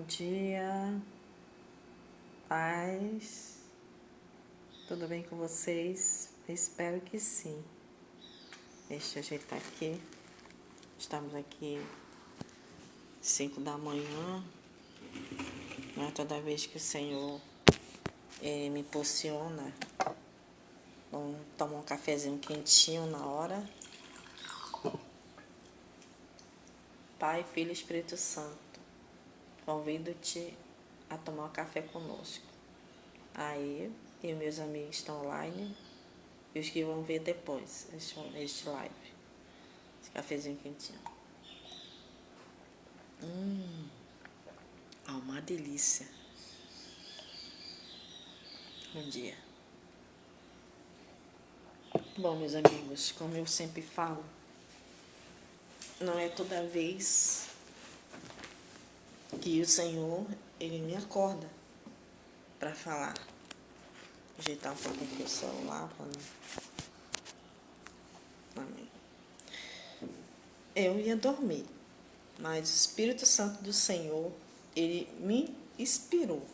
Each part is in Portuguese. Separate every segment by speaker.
Speaker 1: dia, paz, tudo bem com vocês? Espero que sim. Deixa eu ajeitar aqui. Estamos aqui 5 da manhã. Não é toda vez que o Senhor me impulsiona. Vamos tomar um cafezinho quentinho na hora. Pai, Filho e Espírito Santo, convido-te a tomar um café conosco. Aí, e meus amigos estão online e os que vão ver depois este live. Esse cafezinho quentinho. Uma delícia. Bom dia. Bom, meus amigos, como eu sempre falo, não é toda vez que o Senhor, Ele me acorda para falar. Ajeitar um pouquinho aqui o celular para não... Amém. Eu ia dormir, mas o Espírito Santo do Senhor, Ele me inspirou.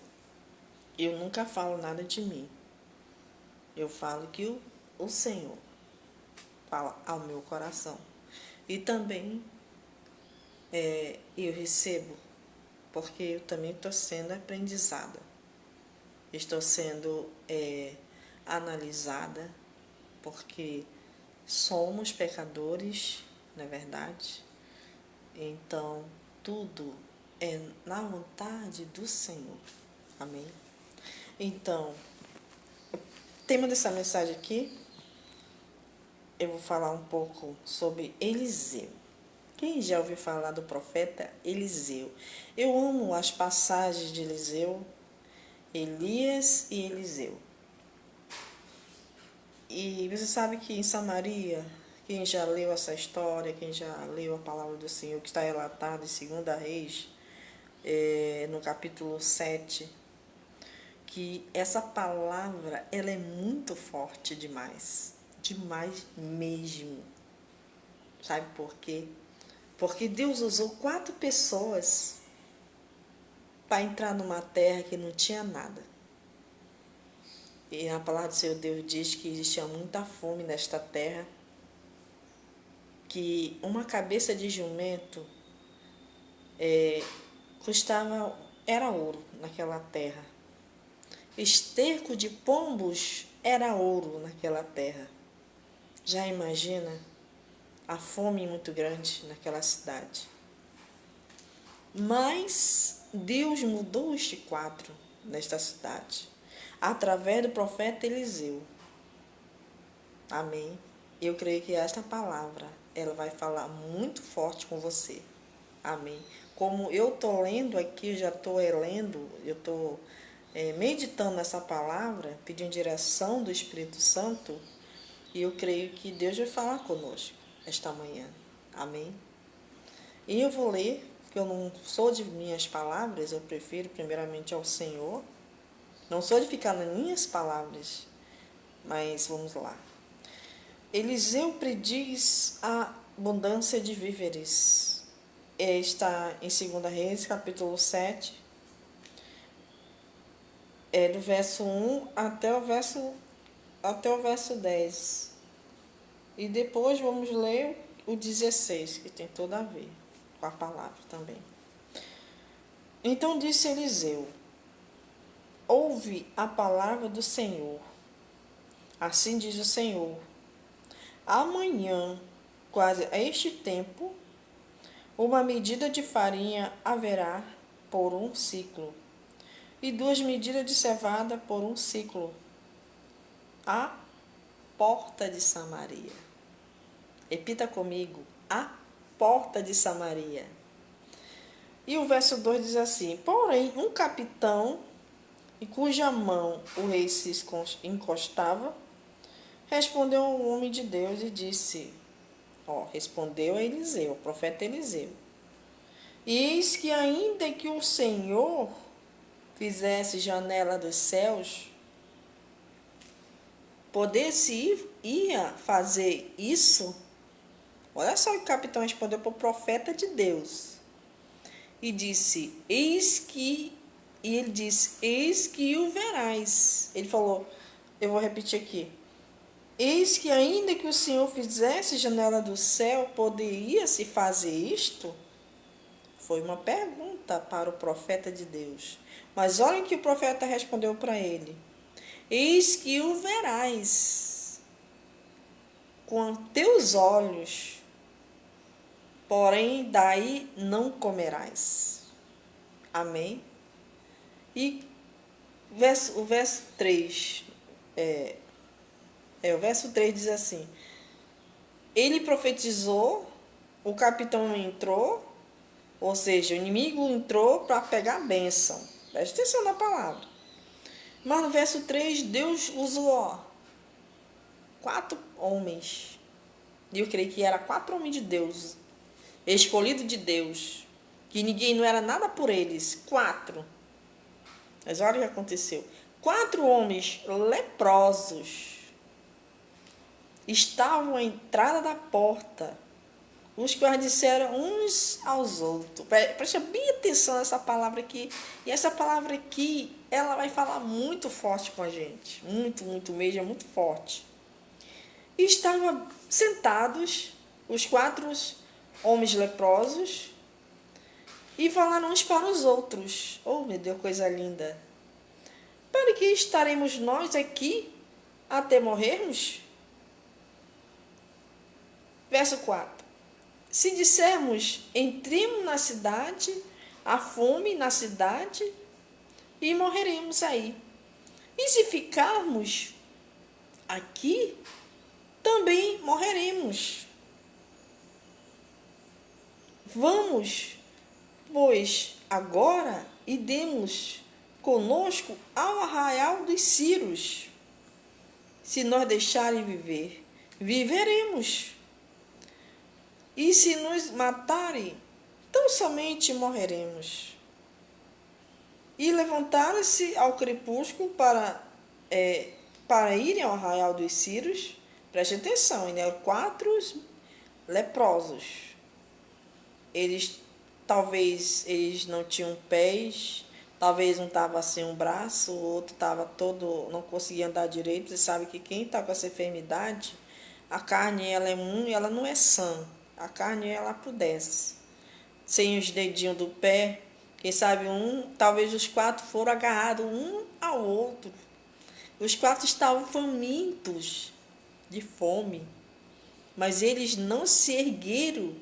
Speaker 1: Eu nunca falo nada de mim. Eu falo que o Senhor fala ao meu coração. E também eu recebo, porque eu também estou sendo aprendizada. Estou sendo analisada, porque somos pecadores, não é verdade? Então, tudo é na vontade do Senhor. Amém? Então, o tema dessa mensagem aqui, eu vou falar um pouco sobre Eliseu. Quem já ouviu falar do profeta Eliseu? Eu amo as passagens de Eliseu, Elias e Eliseu. E você sabe que em Samaria, quem já leu essa história, quem já leu a palavra do Senhor, que está relatada em 2 Reis, no capítulo 7, que essa palavra, ela é muito forte demais. Demais mesmo. Sabe por quê? Porque Deus usou 4 pessoas para entrar numa terra que não tinha nada. E a palavra do Senhor Deus diz que existia muita fome nesta terra, que uma cabeça de jumento era ouro naquela terra. Esterco de pombos era ouro naquela terra. Já imagina a fome muito grande naquela cidade. Mas Deus mudou este quadro nesta cidade, através do profeta Eliseu. Amém? Eu creio que esta palavra, ela vai falar muito forte com você. Amém? Como eu estou lendo aqui, eu já estou lendo, eu estou meditando nessa palavra, pedindo direção do Espírito Santo, e eu creio que Deus vai falar conosco esta manhã. Amém? E eu vou ler, porque eu não sou de minhas palavras, eu prefiro primeiramente ao Senhor. Não sou de ficar nas minhas palavras, mas vamos lá. Eliseu prediz a abundância de víveres. Está em 2 Reis, capítulo 7, do verso 1 até o verso 10. E depois vamos ler o 16, que tem tudo a ver com a palavra também. Então disse Eliseu: ouve a palavra do Senhor. Assim diz o Senhor: amanhã, quase a este tempo, uma medida de farinha haverá por um ciclo, e 2 medidas de cevada por um ciclo, à porta de Samaria. Repita comigo: à porta de Samaria. E o verso 2 diz assim: porém, um capitão, em cuja mão o rei se encostava, respondeu ao homem de Deus e disse, respondeu a Eliseu, o profeta Eliseu: eis que ainda que o Senhor fizesse janela dos céus, ia fazer isso? Olha só o que o capitão respondeu para o profeta de Deus. e disse, e ele disse, eis que o verás. Ele falou, eu vou repetir aqui. Eis que ainda que o Senhor fizesse janela do céu, poderia se fazer isto? Foi uma pergunta para o profeta de Deus. Mas olha que o profeta respondeu para ele. Eis que o verás com teus olhos, porém daí não comerás. Amém? E o verso 3, o verso 3 diz assim, ele profetizou, o capitão entrou, ou seja, o inimigo entrou para pegar a bênção. Preste atenção na palavra. Mas no verso 3, Deus usou 4 homens. E eu creio que era 4 homens de Deus, escolhido de Deus, que ninguém não era nada por eles. 4. Mas olha o que aconteceu. 4 homens leprosos estavam à entrada da porta, os quais disseram uns aos outros. Preste bem atenção nessa palavra aqui. E essa palavra aqui, ela vai falar muito forte com a gente. Muito, muito mesmo, é muito forte. E estavam sentados os 4 homens leprosos e falaram uns para os outros. Oh, meu Deus, coisa linda. Para que estaremos nós aqui até morrermos? Verso 4. Se dissermos, entremos na cidade, há fome na cidade, e morreremos aí. E se ficarmos aqui, também morreremos. Vamos, pois, agora e demos conosco ao arraial dos Círios. Se nós deixarem viver, viveremos. E se nos matarem, tão somente morreremos. E levantaram-se ao crepúsculo para irem ao arraial dos Círios. Preste atenção, né? 4 leprosos. Talvez eles não tinham pés, talvez um estava sem um braço, o outro estava todo, não conseguia andar direito. Você sabe que quem está com essa enfermidade, a carne ela não é sã. A carne ela apodrece. Sem os dedinhos do pé, quem sabe talvez os 4 foram agarrados um ao outro. Os 4 estavam famintos de fome, mas eles não se ergueram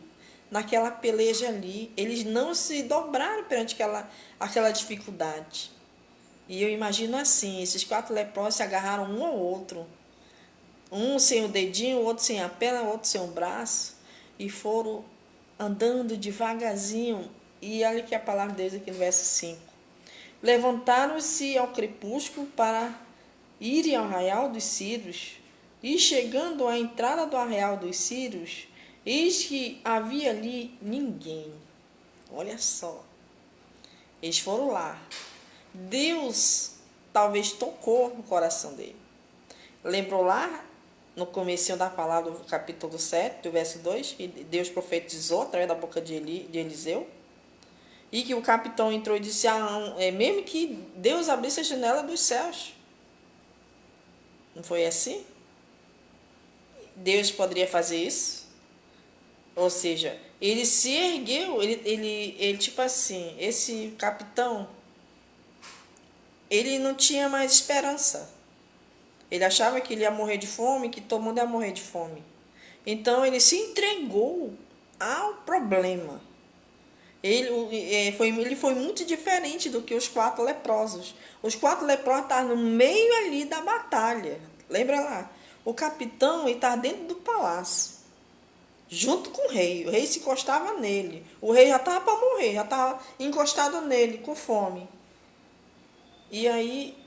Speaker 1: naquela peleja ali. Eles não se dobraram perante aquela dificuldade. E eu imagino assim, esses 4 leprosos se agarraram um ao outro. Um sem o dedinho, o outro sem a perna, o outro sem o braço. E foram andando devagarzinho. E olha que a palavra de Deus aqui no verso 5. Levantaram-se ao crepúsculo para irem ao arraial dos Círios. E chegando à entrada do arraial dos Círios, eis que havia ali ninguém. Olha só. Eles foram lá. Deus talvez tocou no coração dele. Lembrou lá no comecinho da palavra do capítulo 7, do verso 2, que Deus profetizou através da boca de Eliseu, e que o capitão entrou e disse, mesmo que Deus abrisse a janela dos céus. Não foi assim? Deus poderia fazer isso? Ou seja, ele se ergueu, ele tipo assim, esse capitão, ele não tinha mais esperança. Ele achava que ele ia morrer de fome, que todo mundo ia morrer de fome. Então, ele se entregou ao problema. Ele foi muito diferente do que os 4 leprosos. Os 4 leprosos estavam no meio ali da batalha. Lembra lá? O capitão estava dentro do palácio, junto com o rei. O rei se encostava nele. O rei já estava para morrer, já estava encostado nele, com fome. E aí,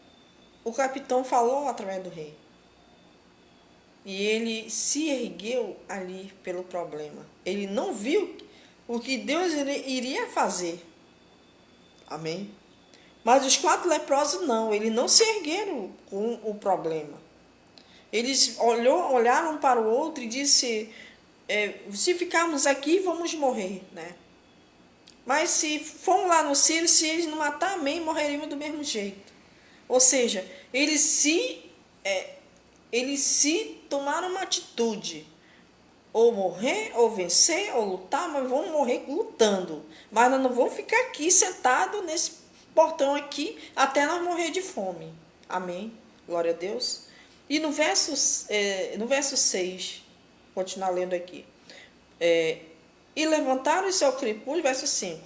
Speaker 1: o capitão falou através do rei. E ele se ergueu ali pelo problema. Ele não viu o que Deus iria fazer. Amém? Mas os 4 leprosos não. Eles não se ergueram com o problema. Eles olharam um para o outro e disse, se ficarmos aqui, vamos morrer, né? Mas se formos lá no Sírio, se eles não matar, amém, morreríamos do mesmo jeito. Ou seja, eles se tomaram uma atitude, ou morrer, ou vencer, ou lutar, mas vão morrer lutando. Mas nós não vamos ficar aqui sentado nesse portão aqui até nós morrer de fome. Amém. Glória a Deus. E no verso 6, continuar lendo aqui. E levantaram o seu crepúsculo, verso 5.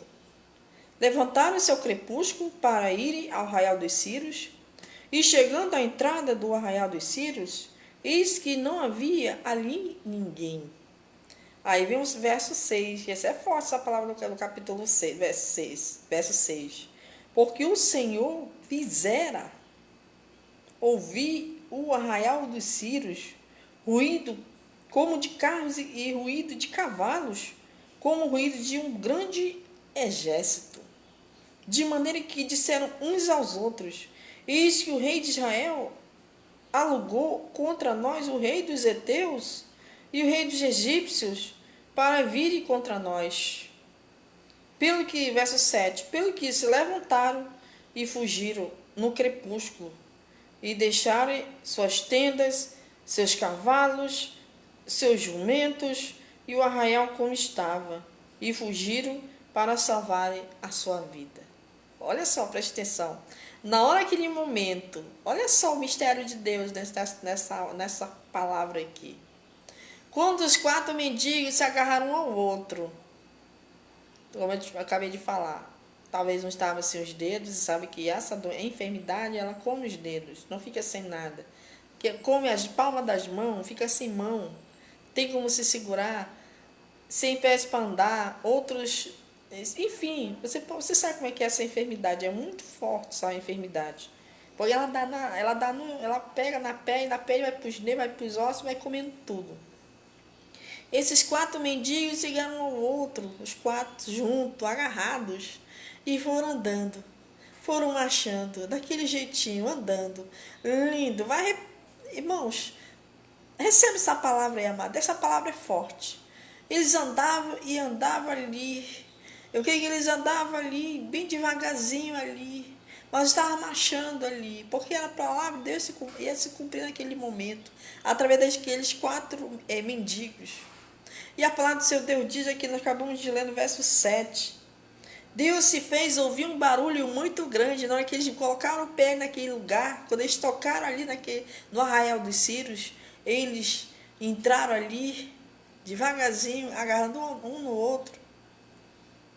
Speaker 1: Levantaram o seu crepúsculo para irem ao arraial dos Sírios, e chegando à entrada do arraial dos Sírios, eis que não havia ali ninguém. Aí vem o verso 6, essa é forte essa palavra no capítulo 6, verso 6. Porque o Senhor fizera ouvir o arraial dos Sírios, ruído como de carros e ruído de cavalos, como o ruído de um grande exército. De maneira que disseram uns aos outros: eis que o rei de Israel alugou contra nós o rei dos heteus e o rei dos egípcios para virem contra nós. Verso 7, pelo que se levantaram e fugiram no crepúsculo, e deixaram suas tendas, seus cavalos, seus jumentos e o arraial como estava, e fugiram para salvarem a sua vida. Olha só, preste atenção. Na hora, aquele momento, olha só o mistério de Deus nessa palavra aqui. Quando os 4 mendigos se agarraram um ao outro, como eu acabei de falar, talvez não estavam assim os dedos, e sabe que essa enfermidade, ela come os dedos, não fica sem nada. Que come as palmas das mãos, fica sem mão, tem como se segurar, sem pés para andar, outros... Enfim, você sabe como é que é essa enfermidade, é muito forte essa enfermidade. Porque ela pega na pele vai para os nervos, vai para os ossos, vai comendo tudo. Esses 4 mendigos chegaram ao outro, os 4 juntos, agarrados, e foram andando. Foram marchando, daquele jeitinho, andando. Lindo. Irmãos, recebe essa palavra aí, amado. Essa palavra é forte. Eles andavam e andavam ali. Eu creio que eles andavam ali, bem devagarzinho ali. Mas estavam marchando ali, porque era a palavra de Deus ia se cumprir naquele momento, através daqueles 4 mendigos. E a palavra do seu Deus diz aqui, nós acabamos de ler no verso 7. Deus se fez ouvir um barulho muito grande na hora que eles colocaram o pé naquele lugar, quando eles tocaram ali no arraial dos Sírios, eles entraram ali, devagarzinho, agarrando um no outro.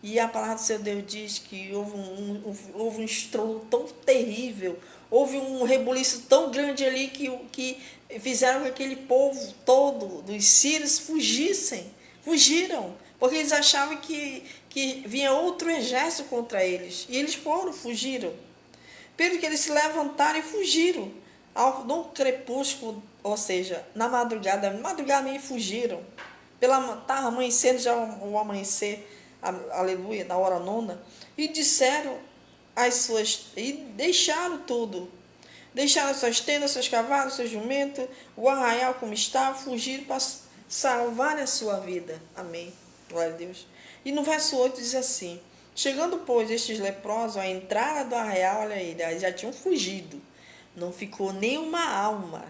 Speaker 1: E a palavra do seu Deus diz que houve um estrondo tão terrível, houve um rebuliço tão grande ali que fizeram com que aquele povo todo dos sírios fugiram, porque eles achavam que vinha outro exército contra eles, e eles fugiram. Pelo que eles se levantaram e fugiram, no crepúsculo, ou seja, na madrugada meio fugiram, estava amanhecendo já o amanhecer, aleluia, na hora 9, e deixaram tudo. Deixaram suas tendas, seus cavalos, seus jumentos, o arraial como estava, fugiram para salvar a sua vida. Amém. Glória a Deus. E no verso 8 diz assim: chegando, pois, estes leprosos à entrada do arraial, olha aí, eles já tinham fugido. Não ficou nenhuma alma.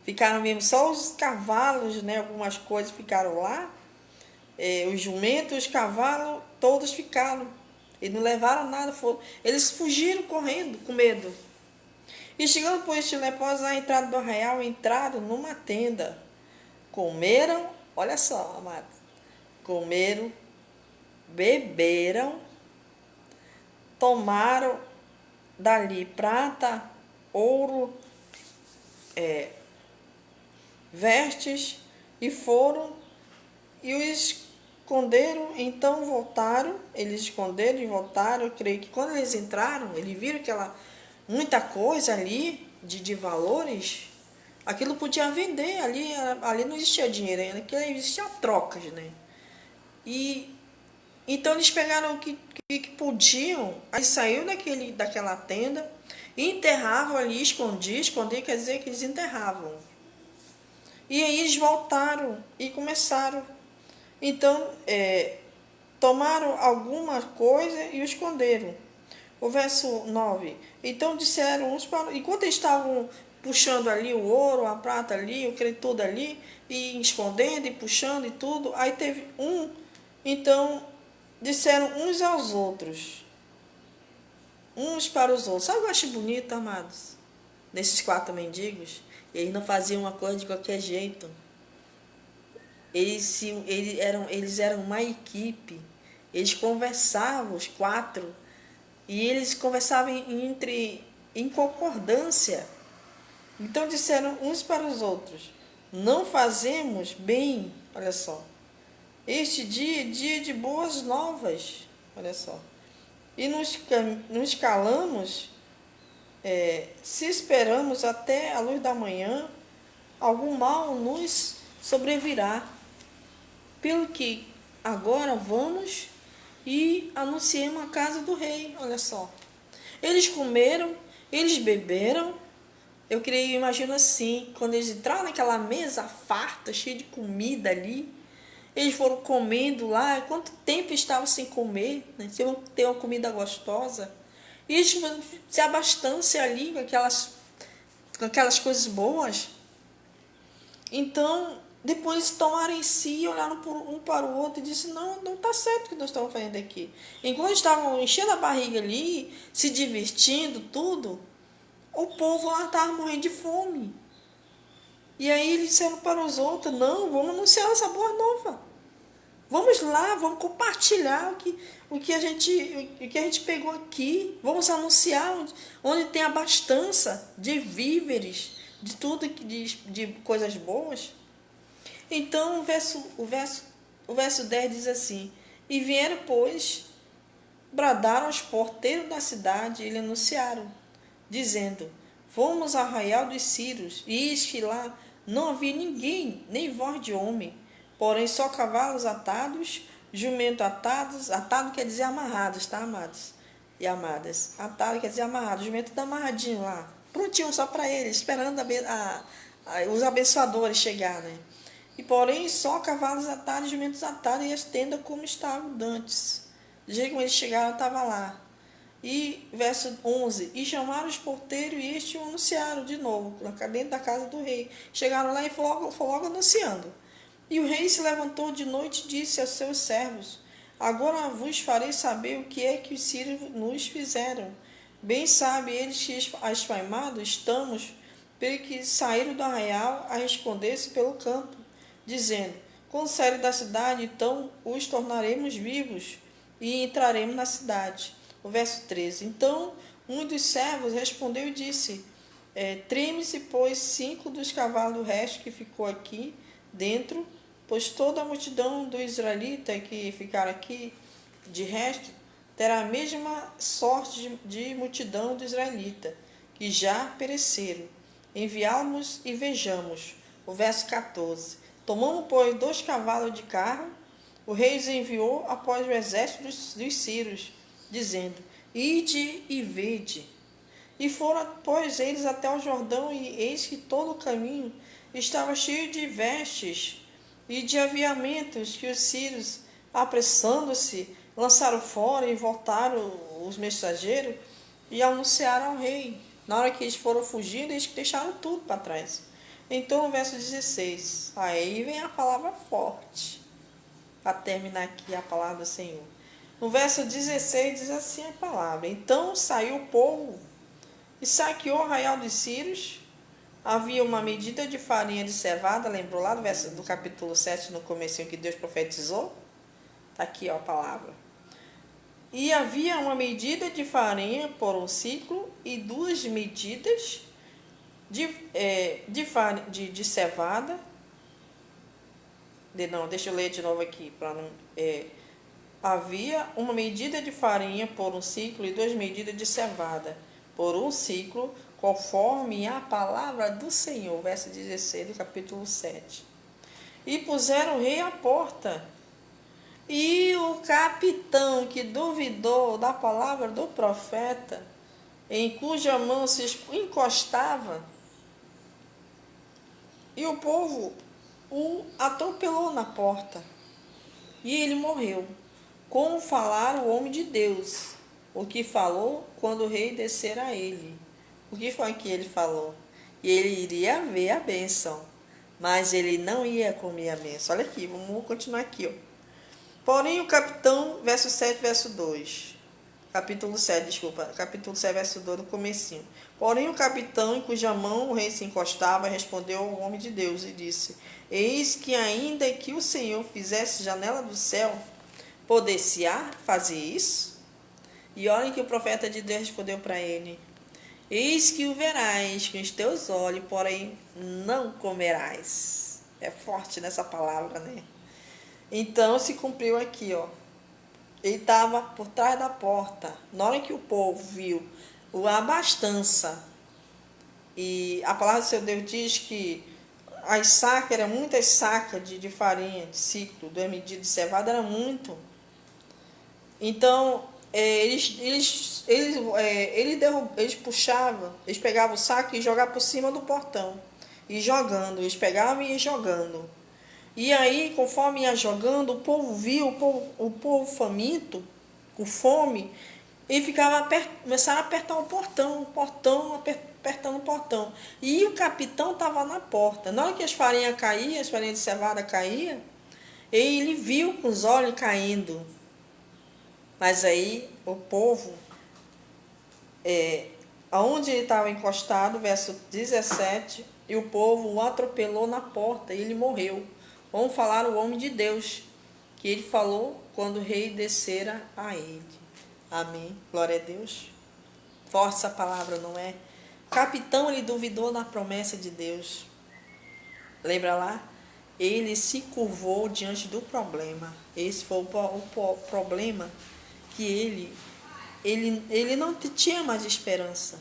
Speaker 1: Ficaram mesmo só os cavalos, né, algumas coisas ficaram lá. Os jumentos, os cavalos, todos ficaram. Eles não levaram nada, eles fugiram correndo, com medo. E chegando por este leproso à entrada do arraial, entraram numa tenda. Comeram, olha só, amado. Comeram, beberam, tomaram dali prata, ouro, vestes, e foram e os esconderam. Então voltaram, eles esconderam e voltaram. Eu creio que quando eles entraram, eles viram muita coisa ali de valores. Aquilo podia vender, ali não existia dinheiro ainda, porque existia trocas, né? E então eles pegaram o que podiam, aí saiu daquela tenda, enterravam ali, escondiam, quer dizer que eles enterravam. E aí eles voltaram e começaram. Então, tomaram alguma coisa e o esconderam. O verso 9. Então disseram uns para... Enquanto eles estavam puxando ali o ouro, a prata ali, tudo ali, e escondendo e puxando e tudo, aí teve um... Então disseram uns aos outros, uns para os outros. Sabe o que eu acho bonito, amados? Nesses 4 mendigos, eles não faziam uma coisa de qualquer jeito. Eles eram uma equipe. Eles conversavam, os 4, e eles conversavam em concordância. Então disseram uns para os outros: não fazemos bem, olha só. Este dia é dia de boas novas, olha só. E nos calamos, se esperamos até a luz da manhã, algum mal nos sobrevirá. Pelo que agora vamos e anunciemos a casa do rei, olha só. Eles comeram, eles beberam. Eu imagino assim, quando eles entraram naquela mesa farta, cheia de comida ali, eles foram comendo lá, quanto tempo estavam sem comer, né? Se iam ter uma comida gostosa. E eles se abastancem ali com aquelas coisas boas. Então, depois tomaram em si, olharam um para o outro e disseram: não está certo o que nós estamos fazendo aqui. Enquanto estavam enchendo a barriga ali, se divertindo, tudo, o povo lá estava morrendo de fome. E aí eles disseram para os outros: não, vamos anunciar essa boa nova. Vamos lá, vamos compartilhar o que a gente pegou aqui. Vamos anunciar onde tem abastança de víveres, de tudo, de coisas boas. Então o verso 10 diz assim: e vieram, pois, bradaram aos porteiros da cidade e lhe anunciaram, dizendo: fomos ao arraial dos Círios, e eis que lá não havia ninguém, nem voz de homem, porém só cavalos atados, jumento atados. Atado quer dizer amarrados, tá, amados e amadas? Atado quer dizer amarrado, jumento está amarradinho lá, prontinho só para eles, esperando os abençoadores chegar, né? E porém só cavalos atados, jumentos atados, e as tendas como estavam dantes. Do jeito como eles chegaram, estava lá. E verso 11: e chamaram os porteiros e estes o anunciaram de novo, dentro da casa do rei. Chegaram lá e foi logo anunciando. E o rei se levantou de noite e disse aos seus servos: agora vos farei saber o que é que os sírios nos fizeram. Bem sabe eles que esfaimados estamos, pelo que saíram do arraial a esconder-se pelo campo, dizendo: quando saírem da cidade, então os tornaremos vivos e entraremos na cidade. O verso 13: então um dos servos respondeu e disse: treme-se, pois, 5 dos cavalos do resto que ficou aqui dentro, pois toda a multidão do israelita que ficar aqui de resto terá a mesma sorte de multidão do israelita, que já pereceram. Enviá-los e vejamos. O verso 14: tomamos, pois, 2 cavalos de carro, o rei os enviou após o exército dos sírios, dizendo: ide e vede. E foram, pois, eles até o Jordão, e eis que todo o caminho estava cheio de vestes e de aviamentos, que os sírios, apressando-se, lançaram fora e voltaram os mensageiros e anunciaram ao rei. Na hora que eles foram fugindo, eles deixaram tudo para trás. Então, o verso 16, aí vem a palavra forte, para terminar aqui a palavra do Senhor. No verso 16 diz assim a palavra: então saiu o povo e saqueou o arraial dos Sírios. Havia uma medida de farinha de cevada, lembrou lá do capítulo 7, no comecinho, que Deus profetizou? Está aqui, ó, a palavra. E havia uma medida de farinha por um ciclo e 2 medidas de cevada. Deixa eu ler de novo aqui. Havia uma medida de farinha por um ciclo e 2 medidas de cevada por um ciclo, conforme a palavra do Senhor. Verso 16 do capítulo 7. E puseram o rei à porta. E o capitão que duvidou da palavra do profeta, em cuja mão se encostava, e o povo o atropelou na porta, e ele morreu. como falara o homem de Deus, o que falou quando o rei descer a ele. O que foi que ele falou? E ele iria ver a bênção, mas ele não ia comer a bênção. Olha aqui, vamos continuar aqui, ó. Porém o capitão, verso 7, verso 2. Capítulo 7, desculpa. Capítulo 7, verso 2, do comecinho. Porém o capitão, em cuja mão o rei se encostava, respondeu ao homem de Deus e disse: Eis que ainda que o Senhor fizesse janela do céu, poder-se-á fazer isso? E olhem que o profeta de Deus respondeu para ele: Eis que o verás com os teus olhos, porém não comerás. É forte nessa palavra, né? Então se cumpriu aqui, ó. Ele estava por trás da porta. Na hora que o povo viu a abastança, e a palavra do seu Deus diz que as sacas, eram muitas sacas de farinha, de ciclo, 2 medidas de cevada, era muito. Então, eles puxavam, eles pegavam o saco e jogavam por cima do portão. E jogando, eles pegavam e iam jogando. E aí, conforme ia jogando, o povo viu, o povo faminto, com fome, e começaram a apertar o portão, apertando o portão. E o capitão estava na porta. Na hora que as farinhas caíam, as farinhas de cevada caíam, ele viu com os olhos caindo. Mas aí o povo, aonde ele estava encostado, verso 17, e o povo o atropelou na porta e ele morreu. Vamos falar o homem de Deus, que ele falou quando o rei descera a ele. Amém. Glória a Deus. Forte essa palavra, não é? O capitão, ele duvidou da promessa de Deus. Lembra lá? Ele se curvou diante do problema. Esse foi o problema que ele não tinha mais esperança.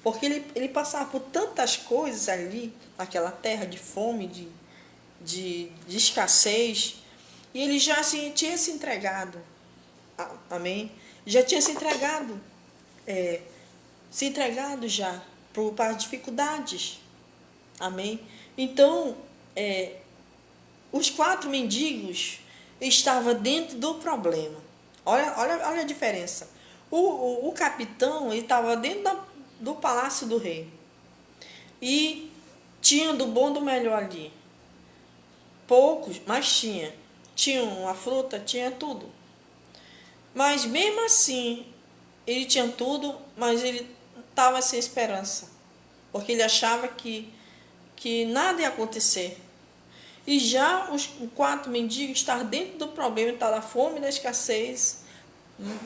Speaker 1: Porque ele passava por tantas coisas ali, naquela terra de fome, de escassez, e ele já tinha se entregado. Amém? Já tinha se entregado. Já para as dificuldades. Amém? Então, os 4 mendigos estavam dentro do problema. Olha a diferença. O capitão estava dentro do palácio do rei. E tinha do bom do melhor ali. Poucos, mas tinha. Tinha uma fruta, tinha tudo. Mas mesmo assim, ele tinha tudo, mas ele estava sem esperança. Porque ele achava que nada ia acontecer. E já os 4 mendigos estavam dentro do problema, estavam da fome e da escassez.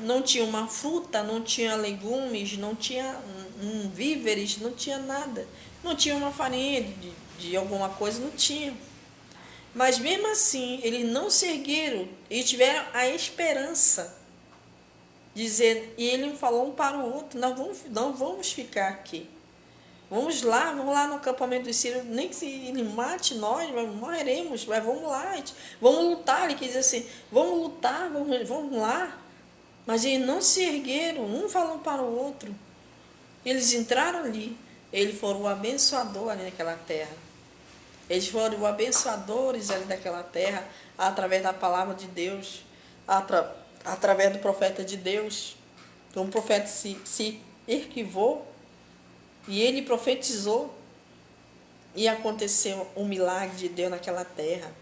Speaker 1: Não tinha uma fruta, não tinha legumes, não tinha víveres, não tinha nada. Não tinha uma farinha de alguma coisa, não tinha. Mas mesmo assim, eles não se ergueram e tiveram a esperança. E ele falou um para o outro: não vamos ficar aqui. Vamos lá no acampamento dos sírios, nem que ele mate nós, morreremos, mas vamos lá, vamos lutar. Ele quis dizer assim: vamos lutar, vamos lá. Mas eles não se ergueram, um falou para o outro. Eles entraram ali, eles foram o abençoador ali naquela terra. Eles foram os abençoadores ali daquela terra, através da palavra de Deus, através do profeta de Deus. Então o profeta se arquivou e ele profetizou e aconteceu um milagre de Deus naquela terra.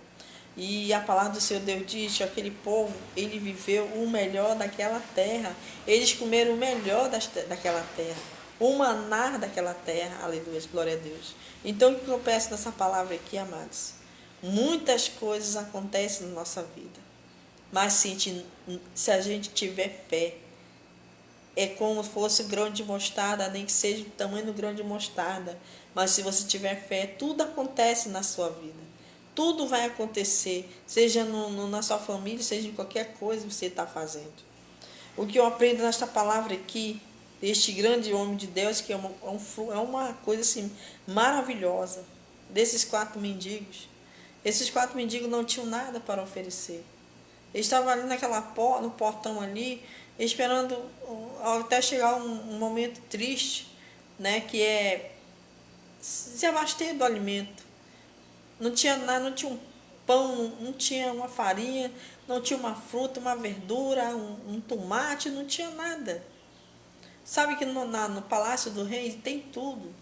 Speaker 1: E a palavra do Senhor Deus diz que aquele povo, ele viveu o melhor daquela terra. Eles comeram o melhor daquela terra. O manar daquela terra. Aleluia, glória a Deus. Então, o que eu peço nessa palavra aqui, amados? Muitas coisas acontecem na nossa vida. Mas se a gente tiver fé, é como se fosse grão de mostarda, nem que seja o tamanho do grão de mostarda. Mas se você tiver fé, tudo acontece na sua vida. Tudo vai acontecer, seja na sua família, seja em qualquer coisa que você está fazendo. O que eu aprendo nesta palavra aqui, deste grande homem de Deus, que é uma coisa assim maravilhosa, desses 4 mendigos. Esses 4 mendigos não tinham nada para oferecer. Eles estavam ali no portão ali, esperando até chegar um momento triste, né, que é se abastecer do alimento. Não tinha nada, não tinha pão, não tinha uma farinha, não tinha uma fruta, uma verdura, um tomate, não tinha nada. Sabe que no Palácio do Rei tem tudo.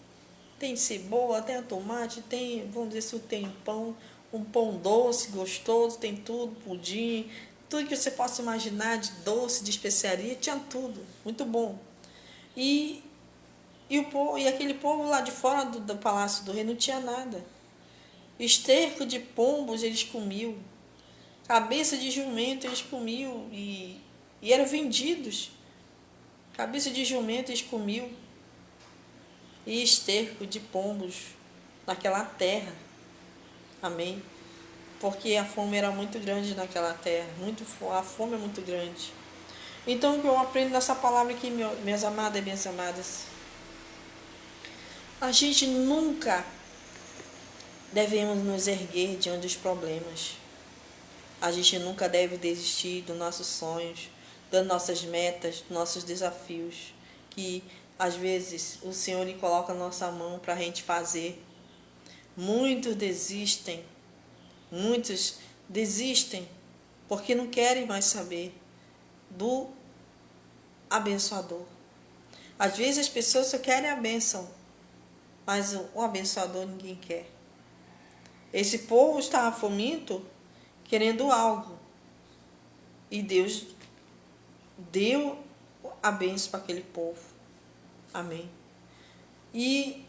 Speaker 1: Tem cebola, tem tomate, tem, vamos dizer se tem pão, um pão doce, gostoso, tem tudo, pudim, tudo que você possa imaginar de doce, de especiaria, tinha tudo, muito bom. E, e aquele povo lá de fora do Palácio do Rei não tinha nada. Esterco de pombos eles comiam, cabeça de jumento eles comiam e eram vendidos. Cabeça de jumento eles comiam e esterco de pombos naquela terra. Amém? Porque a fome era muito grande naquela terra, a fome é muito grande. Então, o que eu aprendo nessa palavra aqui, minhas amadas e minhas amadas, a gente nunca devemos nos erguer diante dos problemas. A gente nunca deve desistir dos nossos sonhos, das nossas metas, dos nossos desafios, que às vezes o Senhor lhe coloca na nossa mão para a gente fazer. Muitos desistem porque não querem mais saber do abençoador. Às vezes as pessoas só querem a bênção, mas o abençoador ninguém quer. Esse povo estava faminto, querendo algo, e Deus deu a bênção para aquele povo. Amém. E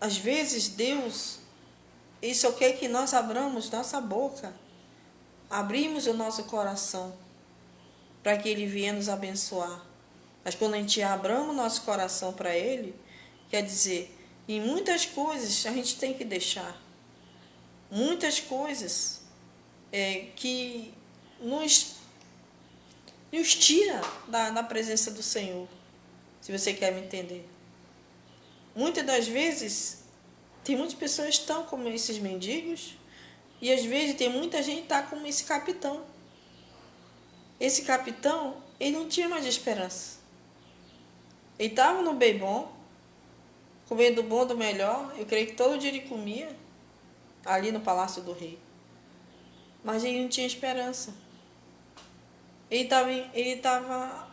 Speaker 1: às vezes Deus, isso só quer que nós abramos nossa boca, abrimos o nosso coração para que Ele venha nos abençoar. Mas quando a gente abramos nosso coração para Ele, quer dizer, em muitas coisas a gente tem que deixar. Muitas coisas que nos tira da presença do Senhor, se você quer me entender. Muitas das vezes, tem muitas pessoas que estão como esses mendigos, e às vezes tem muita gente que está como esse capitão. Esse capitão, ele não tinha mais esperança. Ele estava no bem bom, comendo do bom do melhor, eu creio que todo dia ele comia, ali no Palácio do Rei. Mas ele não tinha esperança. Ele estava,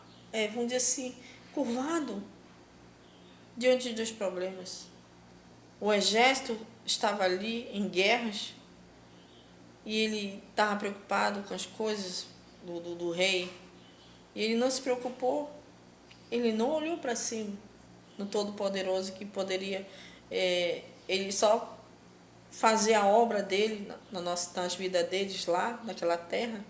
Speaker 1: vamos dizer assim, curvado diante dos problemas. O exército estava ali em guerras e ele estava preocupado com as coisas do rei. E ele não se preocupou, ele não olhou para cima, no Todo-Poderoso, que poderia ele só fazer a obra dele nas vidas deles lá, naquela terra,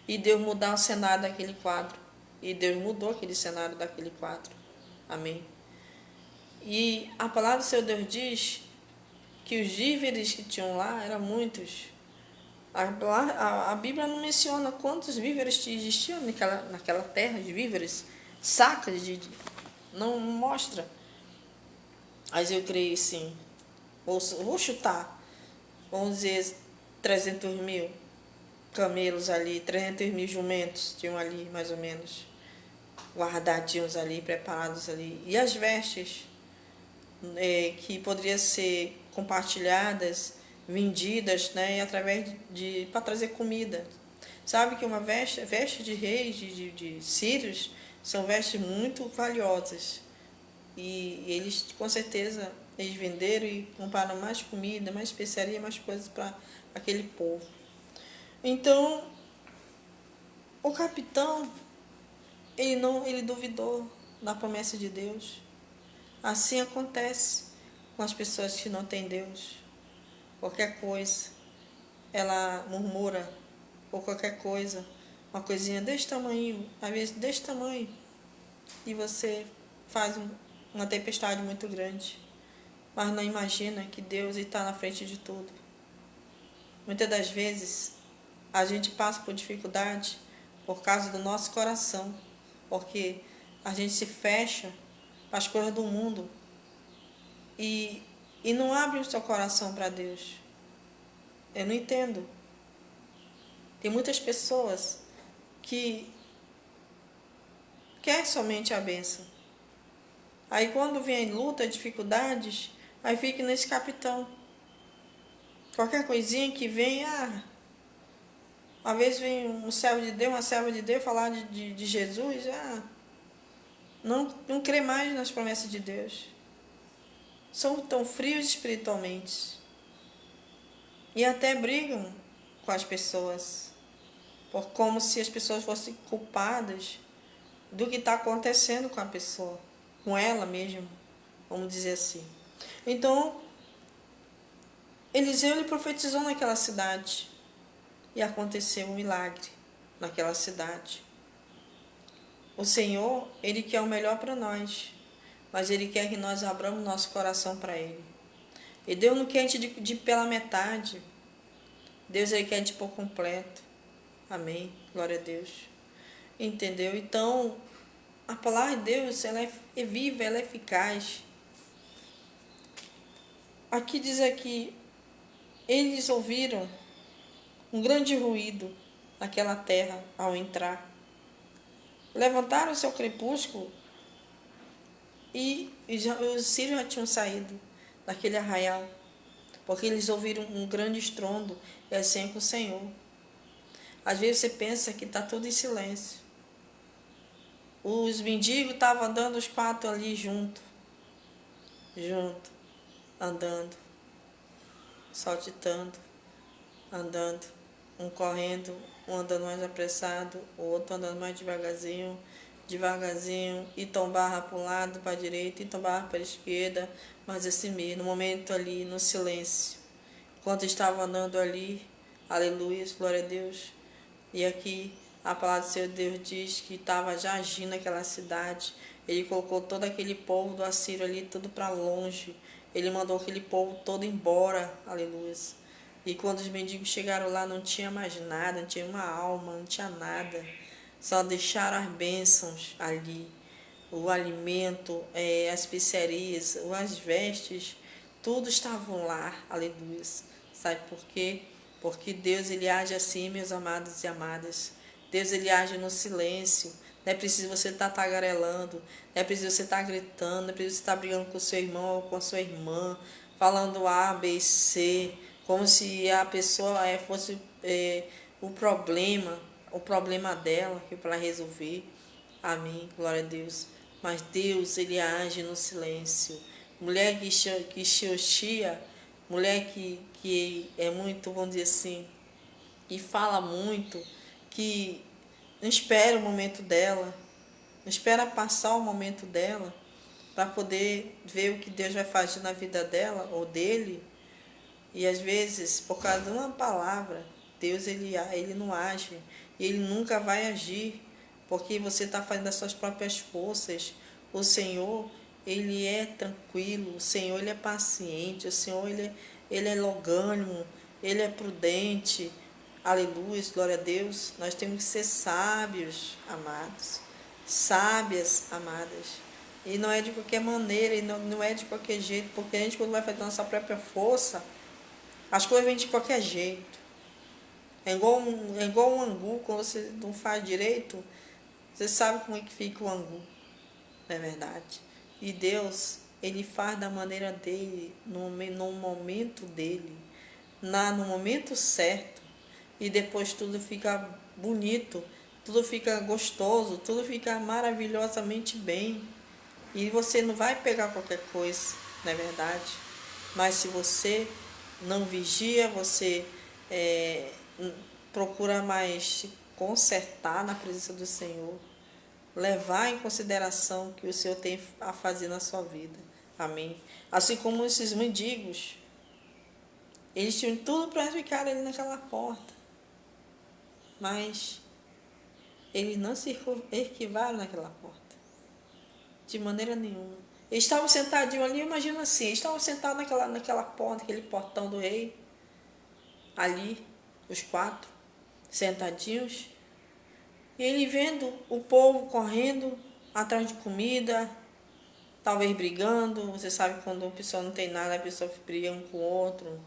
Speaker 1: e Deus mudar o cenário daquele quadro. E Deus mudou aquele cenário daquele quadro. Amém. E a palavra do Senhor Deus diz que os víveres que tinham lá eram muitos. A Bíblia não menciona quantos víveres existiam naquela terra de víveres, sacas não mostra. Mas eu creio sim. Vou chutar. Vamos dizer 300 mil camelos ali, 300 mil jumentos tinham ali, mais ou menos, guardadinhos ali, preparados ali. E as vestes que poderiam ser compartilhadas, vendidas, né, através para trazer comida. Sabe que uma veste de reis, de sírios, são vestes muito valiosas. E eles, com certeza, eles venderam e compraram mais comida, mais especiaria, mais coisas para aquele povo. Então, o capitão, ele duvidou da promessa de Deus. Assim acontece com as pessoas que não têm Deus. Qualquer coisa, ela murmura, ou qualquer coisa, uma coisinha desse tamanho, às vezes desse tamanho, e você faz uma tempestade muito grande, mas não imagina que Deus está na frente de tudo. Muitas das vezes, a gente passa por dificuldade por causa do nosso coração, porque a gente se fecha para as coisas do mundo e não abre o seu coração para Deus. Eu não entendo. Tem muitas pessoas que querem somente a bênção. Aí quando vem luta, dificuldades, aí fica nesse capitão. Qualquer coisinha que vem, Às vezes vem um servo de Deus, uma serva de Deus falar de Jesus, não crê mais nas promessas de Deus. São tão frios espiritualmente. E até brigam com as pessoas, por como se as pessoas fossem culpadas do que está acontecendo com a pessoa, com ela mesma, vamos dizer assim. Então, Eliseu ele profetizou naquela cidade e aconteceu um milagre naquela cidade. O Senhor, Ele quer o melhor para nós, mas Ele quer que nós abramos nosso coração para Ele. E Deus não quer a gente de pela metade. Deus Ele quer a gente por completo. Amém. Glória a Deus. Entendeu? Então, a palavra de Deus, ela é viva, ela é eficaz. Aqui diz aqui, eles ouviram um grande ruído naquela terra ao entrar. Levantaram o seu crepúsculo e os sírios já tinham saído daquele arraial, porque eles ouviram um grande estrondo e assim com o Senhor. Às vezes você pensa que está tudo em silêncio. Os mendigos estavam andando os quatro ali junto, andando, saltitando, andando, um correndo, um andando mais apressado, o outro andando mais devagarzinho, e tombava para um lado, para a direita, e tombava para a esquerda, mas assim mesmo, no momento ali, no silêncio. Enquanto estava andando ali, aleluia, glória a Deus. E aqui a palavra do Senhor Deus diz que estava já agindo naquela cidade. Ele colocou todo aquele povo do Assírio ali, tudo para longe. Ele mandou aquele povo todo embora, aleluia. E quando os mendigos chegaram lá, não tinha mais nada, não tinha uma alma, não tinha nada. Só deixaram as bênçãos ali. O alimento, as especiarias, as vestes, tudo estavam lá, aleluia. Sabe por quê? Porque Deus ele age assim, meus amados e amadas. Deus ele age no silêncio. Não é preciso você estar tagarelando, não é preciso você estar gritando, não é preciso você estar brigando com o seu irmão ou com a sua irmã, falando A, B, C, como se a pessoa fosse o problema dela, que para resolver. Amém, glória a Deus. Mas Deus, ele age no silêncio. Mulher que xoxia, mulher que é muito, vamos dizer assim, que fala muito, que não espera o momento dela, não espera passar o momento dela para poder ver o que Deus vai fazer na vida dela ou dele. E às vezes, por causa de uma palavra, Deus ele não age e ele nunca vai agir, porque você está fazendo das suas próprias forças. O Senhor, ele é tranquilo, o Senhor, ele é paciente, o Senhor, ele é longânimo, ele é prudente. Aleluia, glória a Deus. Nós temos que ser sábios, amados, sábias, amadas. E não é de qualquer maneira, e não é de qualquer jeito, porque a gente, quando vai fazer a nossa própria força, as coisas vêm de qualquer jeito. É igual um angu, quando você não faz direito, você sabe como é que fica o angu, não é verdade? E Deus, ele faz da maneira dele, no momento dele, no momento certo. E depois tudo fica bonito, tudo fica gostoso, tudo fica maravilhosamente bem. E você não vai pegar qualquer coisa, não é verdade? Mas se você não vigia, você procura mais se consertar na presença do Senhor, levar em consideração o que o Senhor tem a fazer na sua vida. Amém? Assim como esses mendigos, eles tinham tudo para ficar ali naquela porta, mas eles não se esquivaram naquela porta, de maneira nenhuma. Eles estavam sentadinhos ali, imagina assim, eles estavam sentados naquela porta, aquele portão do rei, ali, os quatro, sentadinhos, e ele vendo o povo correndo atrás de comida, talvez brigando. Você sabe quando a pessoa não tem nada, a pessoa briga um com o outro,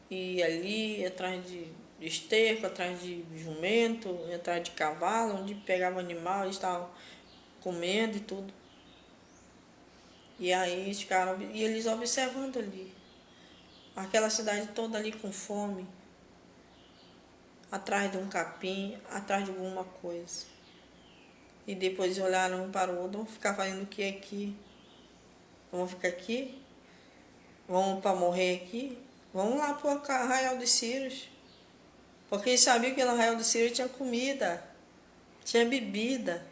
Speaker 1: e ali atrás de esterco, atrás de jumento, atrás de cavalo, onde pegava animal, eles estavam comendo e tudo. E aí e eles observando ali, aquela cidade toda ali com fome. atrás de um capim, atrás de alguma coisa. E depois olharam um para o outro, vamos ficar fazendo o que aqui? Vamos ficar aqui? Vamos para morrer aqui? Vamos lá para o Arraial dos Círios. Porque eles sabiam que no Arraial dos Círios tinha comida, tinha bebida,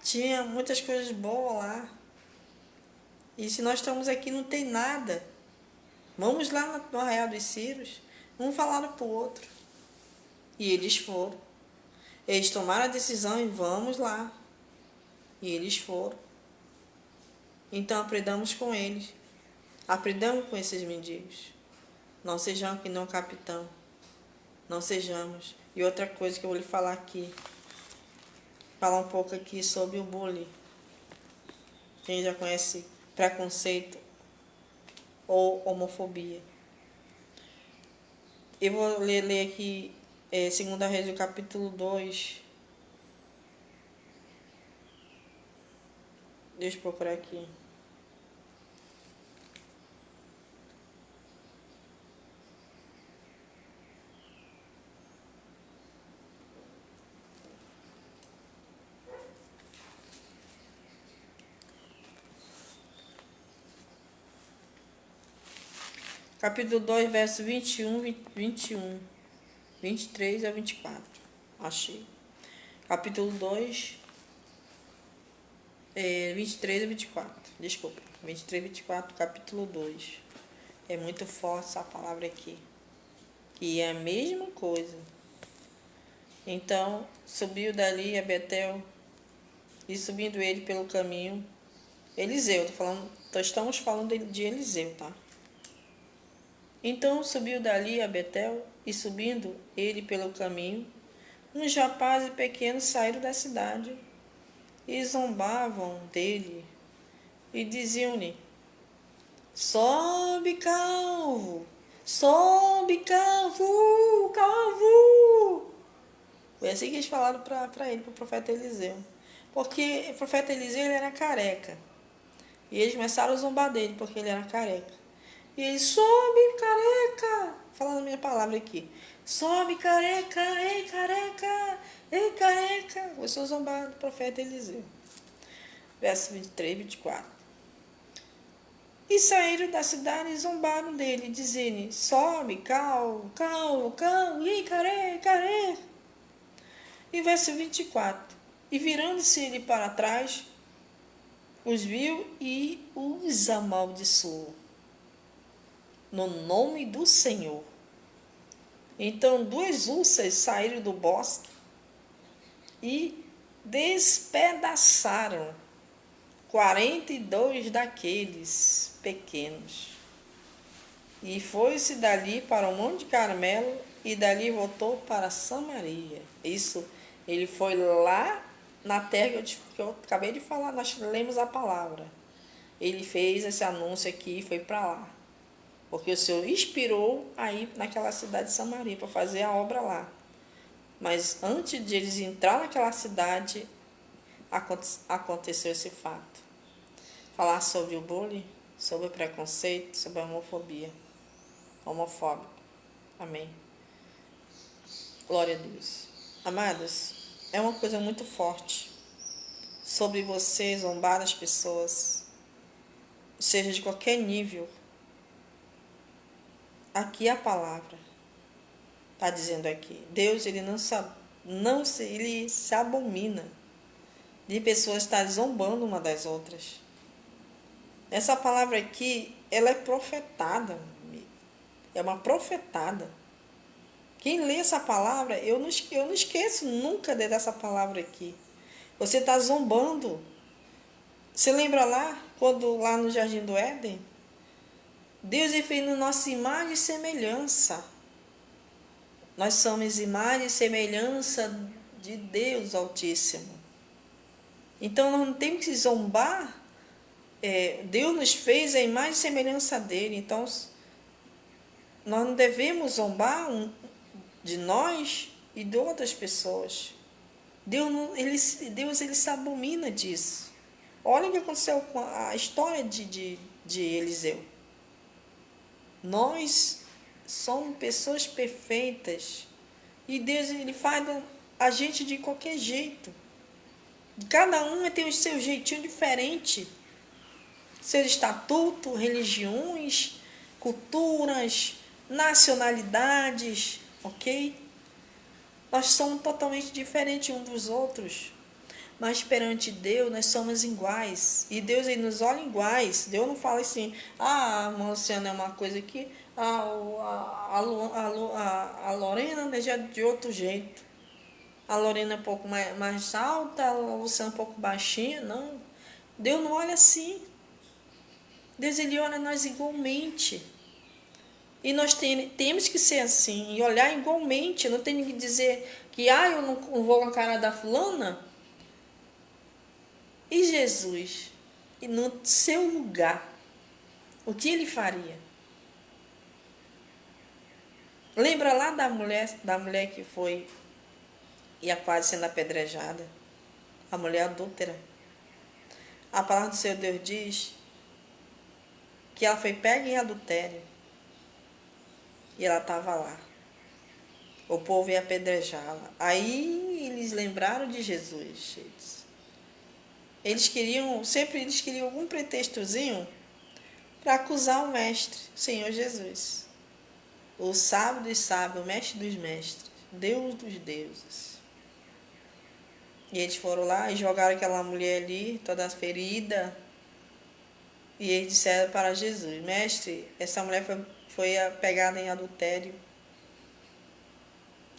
Speaker 1: tinha muitas coisas boas lá. E se nós estamos aqui não tem nada, vamos lá no Arraial dos Círios, um falaram para o outro. E eles foram. Eles tomaram a decisão e vamos lá. E eles foram. Então aprendamos com eles. Aprendamos com esses mendigos. Não sejamos que não capitão. Não sejamos. E outra coisa que eu vou lhe falar aqui. Falar um pouco aqui sobre o bullying. Quem já conhece preconceito ou homofobia. Eu vou ler aqui 2 Reis, do capítulo 2. Deixa eu procurar aqui. Capítulo 2, verso 21, 23 a 24. Achei. Capítulo 2, 23 a 24. Desculpa. 23 a 24, capítulo 2. É muito forte essa palavra aqui. Que é a mesma coisa. Então, subiu dali a Betel, e subindo ele pelo caminho. Eliseu, estamos falando de Eliseu, tá? Então subiu dali a Betel, e subindo ele pelo caminho, uns rapazes pequenos saíram da cidade, e zombavam dele, e diziam-lhe: sobe, calvo! Sobe, calvo! Calvo! Foi assim que eles falaram para ele, para o profeta Eliseu. Porque o profeta Eliseu ele era careca. E eles começaram a zombar dele, porque ele era careca. E ele: sobe, careca! Falando a minha palavra aqui. Sobe, careca! Ei, careca! Ei, careca! Começou a zombar do profeta Eliseu. Verso 23 e 24. E saíram da cidade e zombaram dele, dizendo: sobe, calvo, calvo, calvo! Ei, careca, careca! E verso 24. E virando-se ele para trás, os viu e os amaldiçoou no nome do Senhor. Então 2 ursas saíram do bosque e despedaçaram 42 daqueles pequenos. E foi-se dali para o Monte Carmelo, e dali voltou para Samaria. Isso, ele foi lá na terra que eu acabei de falar, nós lemos a palavra. Ele fez esse anúncio aqui e foi para lá. Porque o Senhor inspirou a ir naquela cidade de Samaria para fazer a obra lá. Mas antes de eles entrar naquela cidade, aconteceu esse fato. Falar sobre o bullying, sobre o preconceito, sobre a homofobia. Homofóbico. Amém. Glória a Deus. Amados, é uma coisa muito forte sobre você zombar as pessoas, seja de qualquer nível. Aqui a palavra está dizendo aqui. Deus, ele ele se abomina de pessoas estarem zombando uma das outras. Essa palavra aqui, ela é profetada. É uma profetada. Quem lê essa palavra, eu não esqueço nunca dessa palavra aqui. Você está zombando. Você lembra lá, quando lá no Jardim do Éden? Deus fez na nossa imagem e semelhança. Nós somos imagem e semelhança de Deus Altíssimo. Então nós não temos que zombar. Deus nos fez a imagem e semelhança dele. Então nós não devemos zombar de nós e de outras pessoas. Deus ele se abomina disso. Olha o que aconteceu com a história de Eliseu. Nós somos pessoas perfeitas. E Deus, ele faz a gente de qualquer jeito. Cada um tem o seu jeitinho diferente. Seus estatutos, religiões, culturas, nacionalidades, ok? Nós somos totalmente diferentes uns dos outros. Mas perante Deus nós somos iguais. E Deus ele nos olha iguais. Deus não fala assim, a irmã Luciana é uma coisa aqui, a Lorena é de outro jeito. A Lorena é um pouco mais alta, a Luciana é um pouco baixinha. Não. Deus não olha assim. Deus ele olha nós igualmente. E nós temos que ser assim, e olhar igualmente. Não tem que dizer que eu não vou com a cara da fulana. E Jesus, e no seu lugar, o que ele faria? Lembra lá da mulher que foi ia quase sendo apedrejada? A mulher adúltera. A palavra do Senhor Deus diz que ela foi pega em adultério. E ela estava lá. O povo ia apedrejá-la. Aí eles lembraram de Jesus. Sempre eles queriam algum pretextozinho para acusar o mestre, o Senhor Jesus. O sábio dos sábios, o mestre dos mestres, Deus dos deuses. E eles foram lá e jogaram aquela mulher ali, toda ferida. E eles disseram para Jesus, mestre, essa mulher foi pegada em adultério.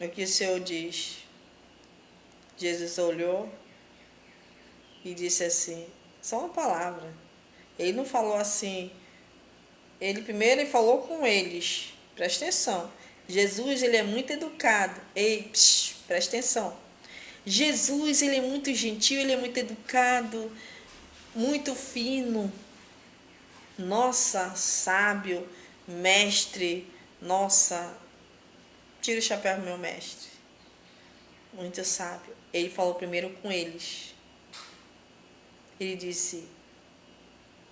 Speaker 1: O que o Senhor diz? Jesus olhou e disse assim, só uma palavra. Ele não falou assim, ele falou com eles, presta atenção. Jesus, ele é muito educado. Ei, presta atenção. Jesus, ele é muito gentil, ele é muito educado, muito fino. Nossa, sábio, mestre, nossa, tira o chapéu do meu mestre. Muito sábio. Ele falou primeiro com eles. Ele disse,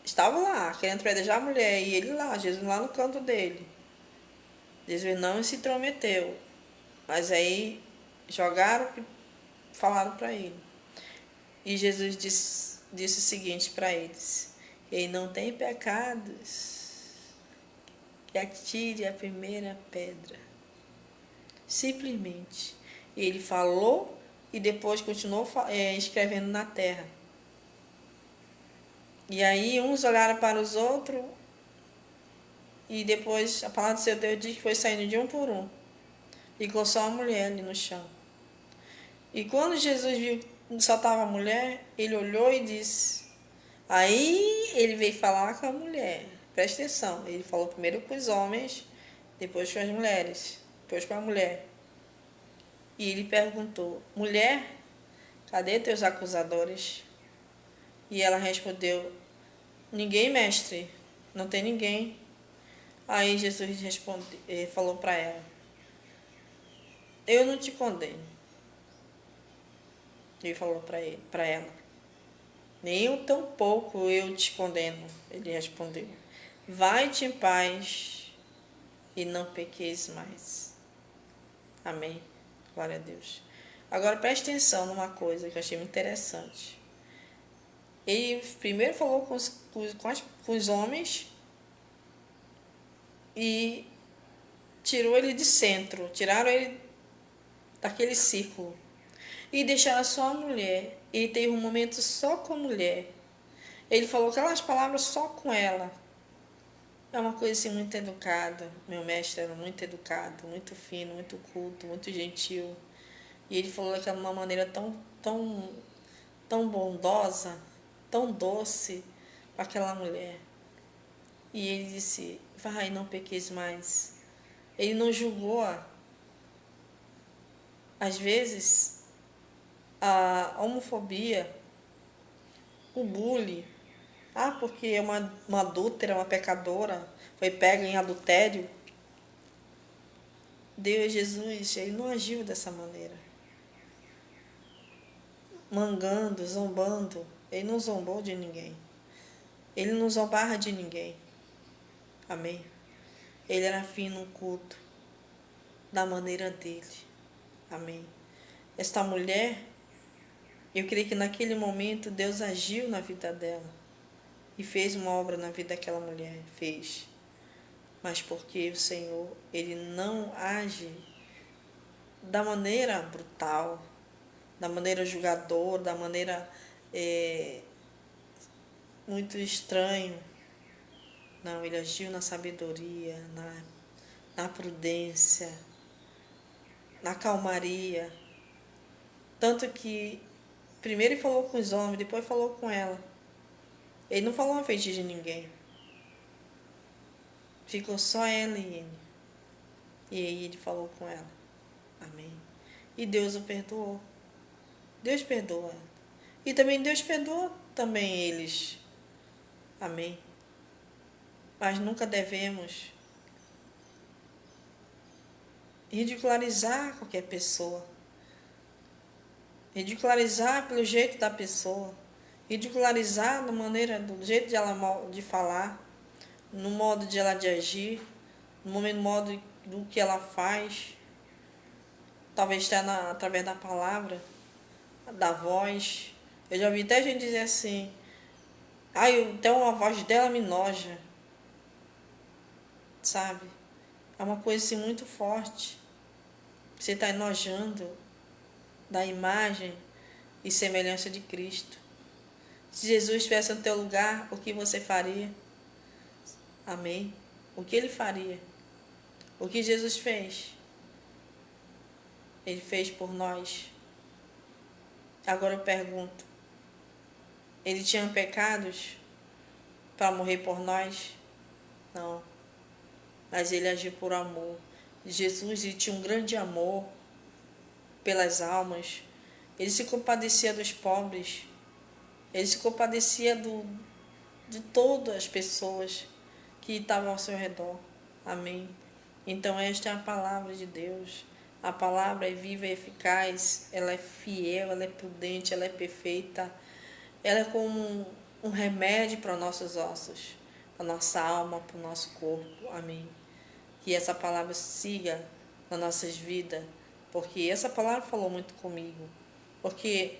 Speaker 1: estava lá, querendo apedrejar a mulher, e ele lá, Jesus lá no canto dele. Jesus não se intrometeu. Mas aí jogaram e falaram para ele. E Jesus disse o seguinte para eles, ele não tem pecados, que atire a primeira pedra. Simplesmente. Ele falou e depois continuou escrevendo na terra. E aí uns olharam para os outros e depois a palavra do Senhor Deus diz que foi saindo de um por um. Ficou só a mulher ali no chão. E quando Jesus viu que só estava a mulher, ele olhou e disse. Aí ele veio falar com a mulher. Presta atenção. Ele falou primeiro com os homens, depois com as mulheres, depois com a mulher. E ele perguntou, mulher, cadê teus acusadores? E ela respondeu, ninguém, mestre, não tem ninguém. Aí Jesus falou para ela, eu não te condeno. Ele falou para ela, nem eu tão pouco eu te condeno. Ele respondeu, vai-te em paz e não pequeis mais. Amém. Glória a Deus. Agora preste atenção numa coisa que eu achei muito interessante. Ele primeiro falou com os homens e tirou ele de centro, tiraram ele daquele círculo e deixaram só a mulher. Ele teve um momento só com a mulher. Ele falou aquelas palavras só com ela. É uma coisa assim muito educada. Meu mestre era muito educado, muito fino, muito culto, muito gentil. E ele falou daquela uma maneira tão bondosa, tão doce para aquela mulher. E ele disse, vai, não pequeis mais. Ele não julgou-a. Às vezes, a homofobia, o bullying, porque é uma adúltera, uma pecadora, foi pega em adultério. Deus, Jesus, ele não agiu dessa maneira. Mangando, zombando. Ele não zombou de ninguém. Ele não zombava de ninguém. Amém? Ele era fino no culto, da maneira dele. Amém. Esta mulher, eu creio que naquele momento Deus agiu na vida dela e fez uma obra na vida daquela mulher, fez. Mas porque o Senhor, Ele não age da maneira brutal, da maneira julgadora, da maneira muito estranha. Não, Ele agiu na sabedoria, na prudência, na calmaria. Tanto que primeiro Ele falou com os homens, depois falou com ela. Ele não falou a frente de ninguém. Ficou só ela e ele. E aí Ele falou com ela. Amém. E Deus o perdoou. Deus perdoa. E também Deus perdoa também eles. Amém. Mas nunca devemos ridicularizar qualquer pessoa. Ridicularizar pelo jeito da pessoa. Ridicularizar da maneira, do jeito de ela de falar, no modo de ela de agir, no modo do que ela faz. Talvez está através da palavra, da voz. Eu já ouvi até gente dizer assim, então a voz dela me noja. Sabe? É uma coisa assim muito forte. Você está enojando da imagem e semelhança de Cristo. Se Jesus estivesse no teu lugar, o que você faria? Amém? O que Ele faria? O que Jesus fez? Ele fez por nós. Agora eu pergunto, Ele tinha pecados para morrer por nós? Não. Mas Ele agiu por amor. Jesus, Ele tinha um grande amor pelas almas. Ele se compadecia dos pobres. Ele se compadecia de todas as pessoas que estavam ao seu redor. Amém. Então esta é a palavra de Deus. A palavra é viva e eficaz. Ela é fiel, ela é prudente, ela é perfeita. Ela é como um remédio para os nossos ossos, para a nossa alma, para o nosso corpo. Amém. Que essa palavra siga nas nossas vidas, porque essa palavra falou muito comigo. Porque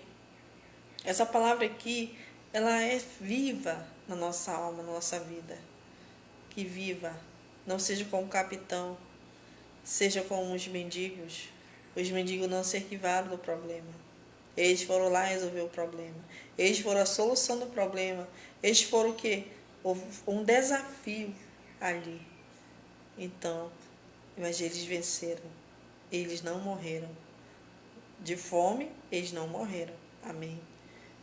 Speaker 1: essa palavra aqui, ela é viva na nossa alma, na nossa vida. Que viva, não seja como o capitão, seja como os mendigos. Os mendigos não se esquivaram do problema. Eles foram lá resolver o problema. Eles foram a solução do problema. Eles foram o quê? Um desafio ali. Então, mas eles venceram. Eles não morreram. De fome, eles não morreram. Amém.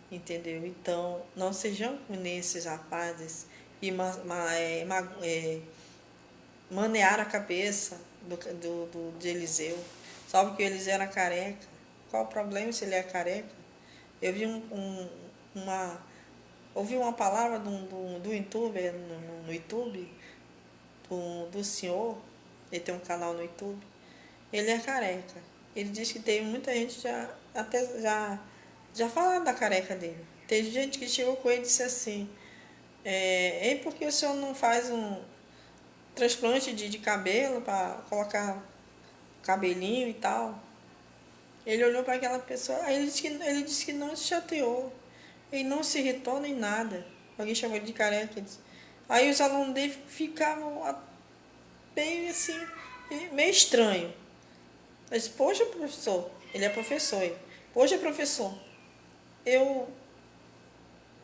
Speaker 1: Entendeu? Então, não sejamos como nesses rapazes e manear a cabeça de Eliseu. Só porque Eliseu era careca. Qual o problema se ele é careca? Eu vi ouvi uma palavra do youtuber no YouTube, do senhor, ele tem um canal no YouTube, ele é careca. Ele diz que tem muita gente já falaram da careca dele. Teve gente que chegou com ele e disse assim, por que o senhor não faz um transplante de cabelo para colocar cabelinho e tal? Ele olhou para aquela pessoa, aí ele disse que não se chateou, ele não se irritou nem nada. Alguém chamou ele de careca. Aí os alunos dele ficavam bem assim, meio estranho. Eu disse, poxa, professor, ele é professor. Poxa, professor, o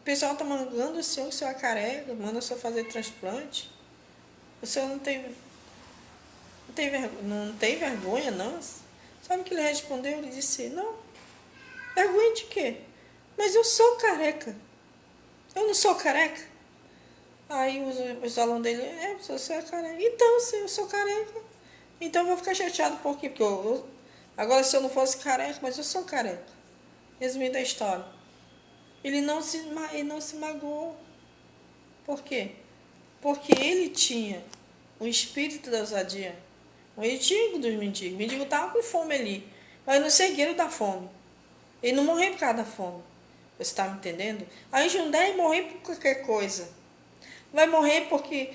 Speaker 1: pessoal está mandando o senhor é careca, manda o senhor fazer transplante. O senhor não tem vergonha, não? Sabe o que ele respondeu? Ele disse, não, vergonha de quê? Mas eu sou careca. Eu não sou careca? Aí os alunos dele, você é careca. Então, sim, eu sou careca. Então eu vou ficar chateado por quê? Porque agora se eu não fosse careca, mas eu sou careca. Resumindo a história. Ele não se magoou. Por quê? Porque ele tinha o espírito da ousadia. Ele tinha dos mendigos. O mendigo estava com fome ali. Mas não seguiram da fome. Ele não morreu por causa da fome. Você está me entendendo? A gente não deve morrer por qualquer coisa. Vai morrer porque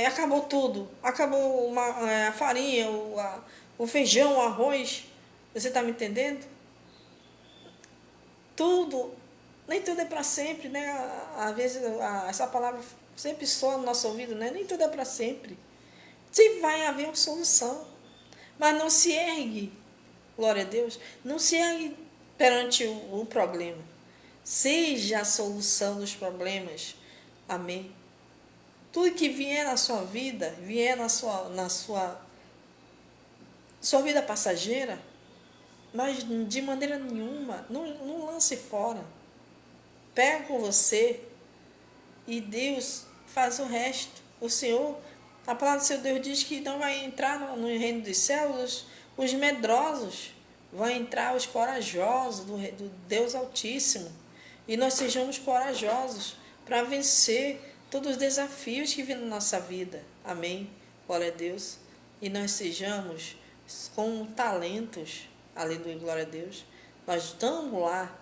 Speaker 1: acabou tudo. Acabou a farinha, o feijão, o arroz. Você está me entendendo? Tudo, nem tudo é para sempre, né? Às vezes essa palavra sempre soa no nosso ouvido, né? Nem tudo é para sempre. Sempre vai haver uma solução. Mas não se ergue, glória a Deus, não se ergue perante o problema. Seja a solução dos problemas. Amém. Tudo que vier na sua vida, vier na sua vida passageira, mas de maneira nenhuma, não lance fora. Pega com você e Deus faz o resto. O Senhor, a palavra do seu Deus diz que não vai entrar no reino dos céus os medrosos, vão entrar os corajosos do Deus Altíssimo. E nós sejamos corajosos para vencer todos os desafios que vêm na nossa vida. Amém? Glória a Deus. E nós sejamos com talentos, aleluia, glória a Deus. Nós estamos lá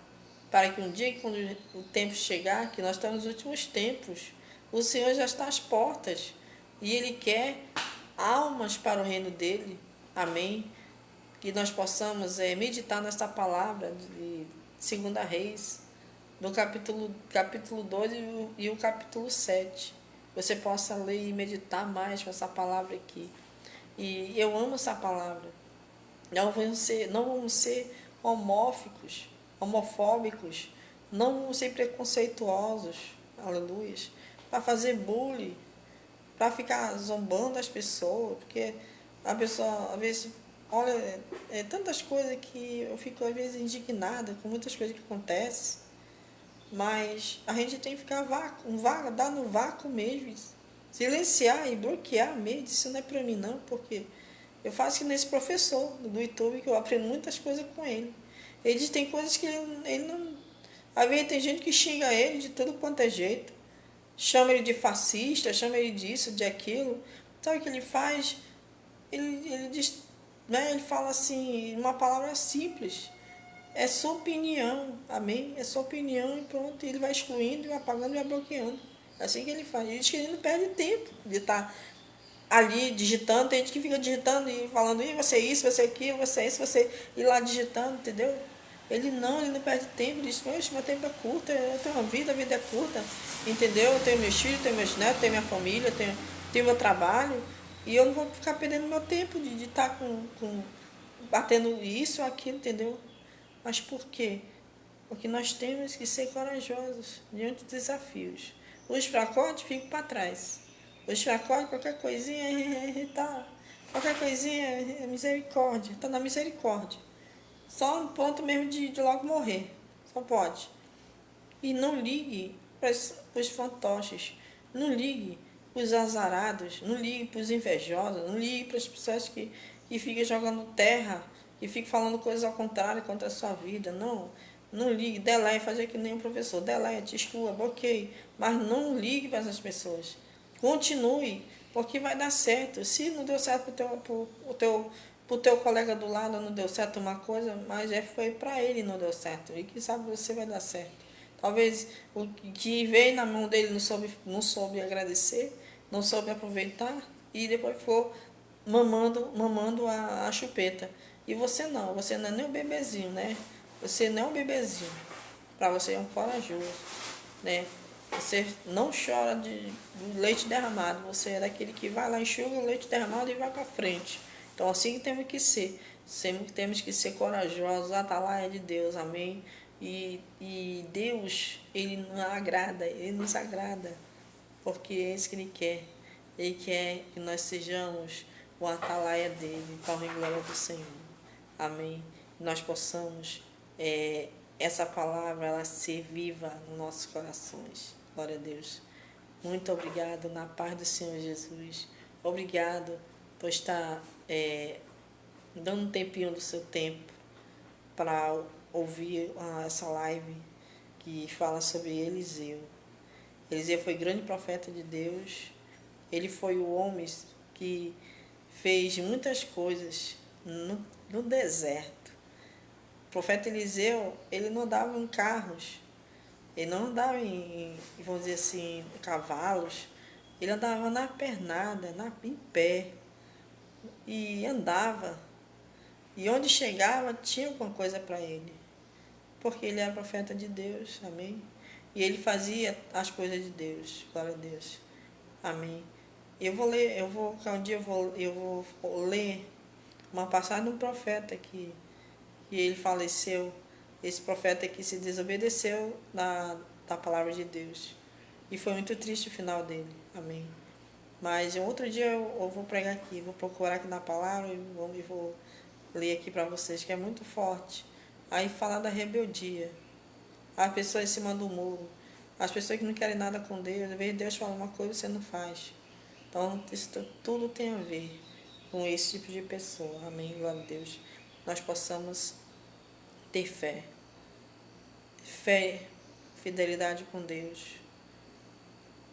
Speaker 1: para que um dia, quando o tempo chegar, que nós estamos nos últimos tempos, o Senhor já está às portas e Ele quer almas para o reino dEle. Amém? Que nós possamos meditar nesta palavra de 2 Reis, no capítulo 2 e o capítulo 7. Você possa ler e meditar mais com essa palavra aqui. E eu amo essa palavra. Não vamos ser homofóbicos, não vamos ser preconceituosos, aleluia, para fazer bullying, para ficar zombando as pessoas, porque a pessoa, às vezes, olha, tantas coisas que eu fico, às vezes, indignada com muitas coisas que acontecem, mas a gente tem que ficar dar no vácuo mesmo, silenciar e bloquear mesmo. Isso não é para mim, não, porque eu faço que nesse professor do YouTube, que eu aprendo muitas coisas com ele. Ele diz que tem coisas que ele não. Às vezes tem gente que xinga ele de tudo quanto é jeito. Chama ele de fascista, chama ele disso, de aquilo. Sabe o que ele faz? Ele diz, né, ele fala assim, uma palavra simples. É sua opinião, amém? É sua opinião e pronto. Ele vai excluindo, vai apagando e vai bloqueando. É assim que ele faz. Ele diz que ele não perde tempo de estar ali digitando. Tem gente que fica digitando e falando, você é isso, você é aquilo, você é isso, você ir lá digitando, entendeu? Ele não perde tempo, ele diz, poxa, meu tempo é curto, eu tenho uma vida, a vida é curta, entendeu? Eu tenho meus filhos, tenho meus netos, tenho minha família, tenho meu trabalho, e eu não vou ficar perdendo meu tempo de estar batendo isso ou aquilo, entendeu? Mas por quê? Porque nós temos que ser corajosos diante dos desafios. Os fracotes ficam para trás. Os fracotes, qualquer coisinha, tá. Qualquer coisinha, misericórdia. Está na misericórdia. Só no ponto mesmo de logo morrer. Só pode. E não ligue para os fantoches. Não ligue para os azarados. Não ligue para os invejosos. Não ligue para as pessoas que ficam jogando terra, que ficam falando coisas ao contrário contra a sua vida. Não ligue, delete, fazer que nem o professor. Delete, exclua, bloqueie. Mas não ligue para essas pessoas. Continue, porque vai dar certo. Se não deu certo pro teu colega do lado, não deu certo uma coisa, mas foi para ele não deu certo. E quem sabe você vai dar certo. Talvez o que veio na mão dele não soube agradecer, não soube aproveitar e depois ficou mamando a chupeta. E você não é nem um bebezinho, né? Você não é um bebezinho. Para você é um corajoso, né? Você não chora de leite derramado. Você é daquele que vai lá, enxuga o leite derramado e vai para frente. Então, assim que temos que ser. Sempre temos que ser corajosos. A atalaia de Deus, amém? E Deus, Ele nos agrada. Porque é isso que Ele quer. Ele quer que nós sejamos o atalaia dele, para a glória do Senhor. Amém? Nós possamos, essa palavra, ela ser viva nos nossos corações. Glória a Deus. Muito obrigado, na paz do Senhor Jesus. Obrigado por estar dando um tempinho do seu tempo para ouvir essa live que fala sobre Eliseu. Eliseu foi grande profeta de Deus. Ele foi o homem que fez muitas coisas no deserto. O profeta Eliseu, ele não andava em carros, ele não andava vamos dizer assim, em cavalos, ele andava na pernada, em pé, e andava. E onde chegava, tinha alguma coisa para ele. Porque ele era profeta de Deus, amém? E ele fazia as coisas de Deus, glória a Deus, amém? Um dia eu vou ler uma passagem de um profeta que ele faleceu, esse profeta que se desobedeceu da palavra de Deus. E foi muito triste o final dele, amém? Mas outro dia eu vou pregar aqui, vou procurar aqui na palavra e vou ler aqui para vocês, que é muito forte. Aí fala da rebeldia, as pessoas em cima do muro, as pessoas que não querem nada com Deus, às vezes Deus fala uma coisa e você não faz. Então, isso tudo tem a ver com esse tipo de pessoa, amém? Glória a Deus. Nós possamos ter fé, fidelidade com Deus,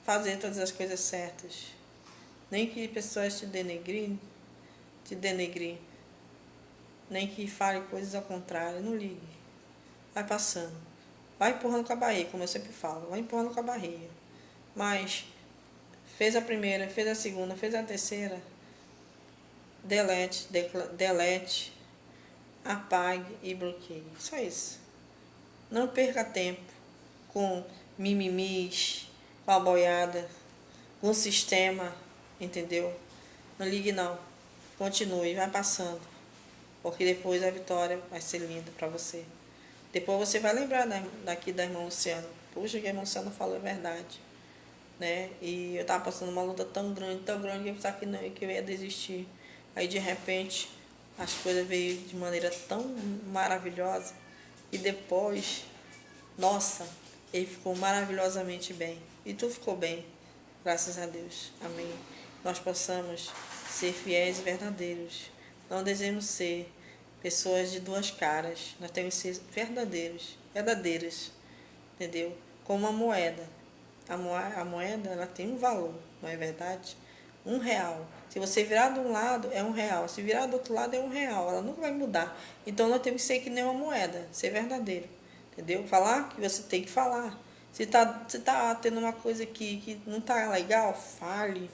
Speaker 1: fazer todas as coisas certas. Nem que pessoas te denegrem, nem que fale coisas ao contrário, não ligue. Vai passando. Vai empurrando com a barriga, como eu sempre falo, vai empurrando com a barriga. Mas fez a primeira, fez a segunda, fez a terceira, delete, apague e bloqueie. Só isso. Não perca tempo com mimimis, com a boiada, com o sistema, entendeu? Não ligue não. Continue, vai passando. Porque depois a vitória vai ser linda para você. Depois você vai lembrar daqui da irmã Luciana. Puxa, que a irmã Luciana falou a verdade. Né? E eu estava passando uma luta tão grande, que eu pensava que eu ia desistir. Aí de repente as coisas veio de maneira tão maravilhosa. E depois, nossa, ele ficou maravilhosamente bem. E tu ficou bem, graças a Deus. Amém. Nós possamos ser fiéis e verdadeiros. Não devemos ser pessoas de duas caras. Nós temos que ser verdadeiras, entendeu? Como a moeda. A moeda, ela tem um valor, não é verdade? R$ 1. Se você virar de um lado, é R$ 1. Se virar do outro lado, é R$ 1. Ela nunca vai mudar. Então, nós temos que ser que nem uma moeda, ser verdadeiro, entendeu? Falar que você tem que falar. Se tá tendo uma coisa que não tá legal, fale.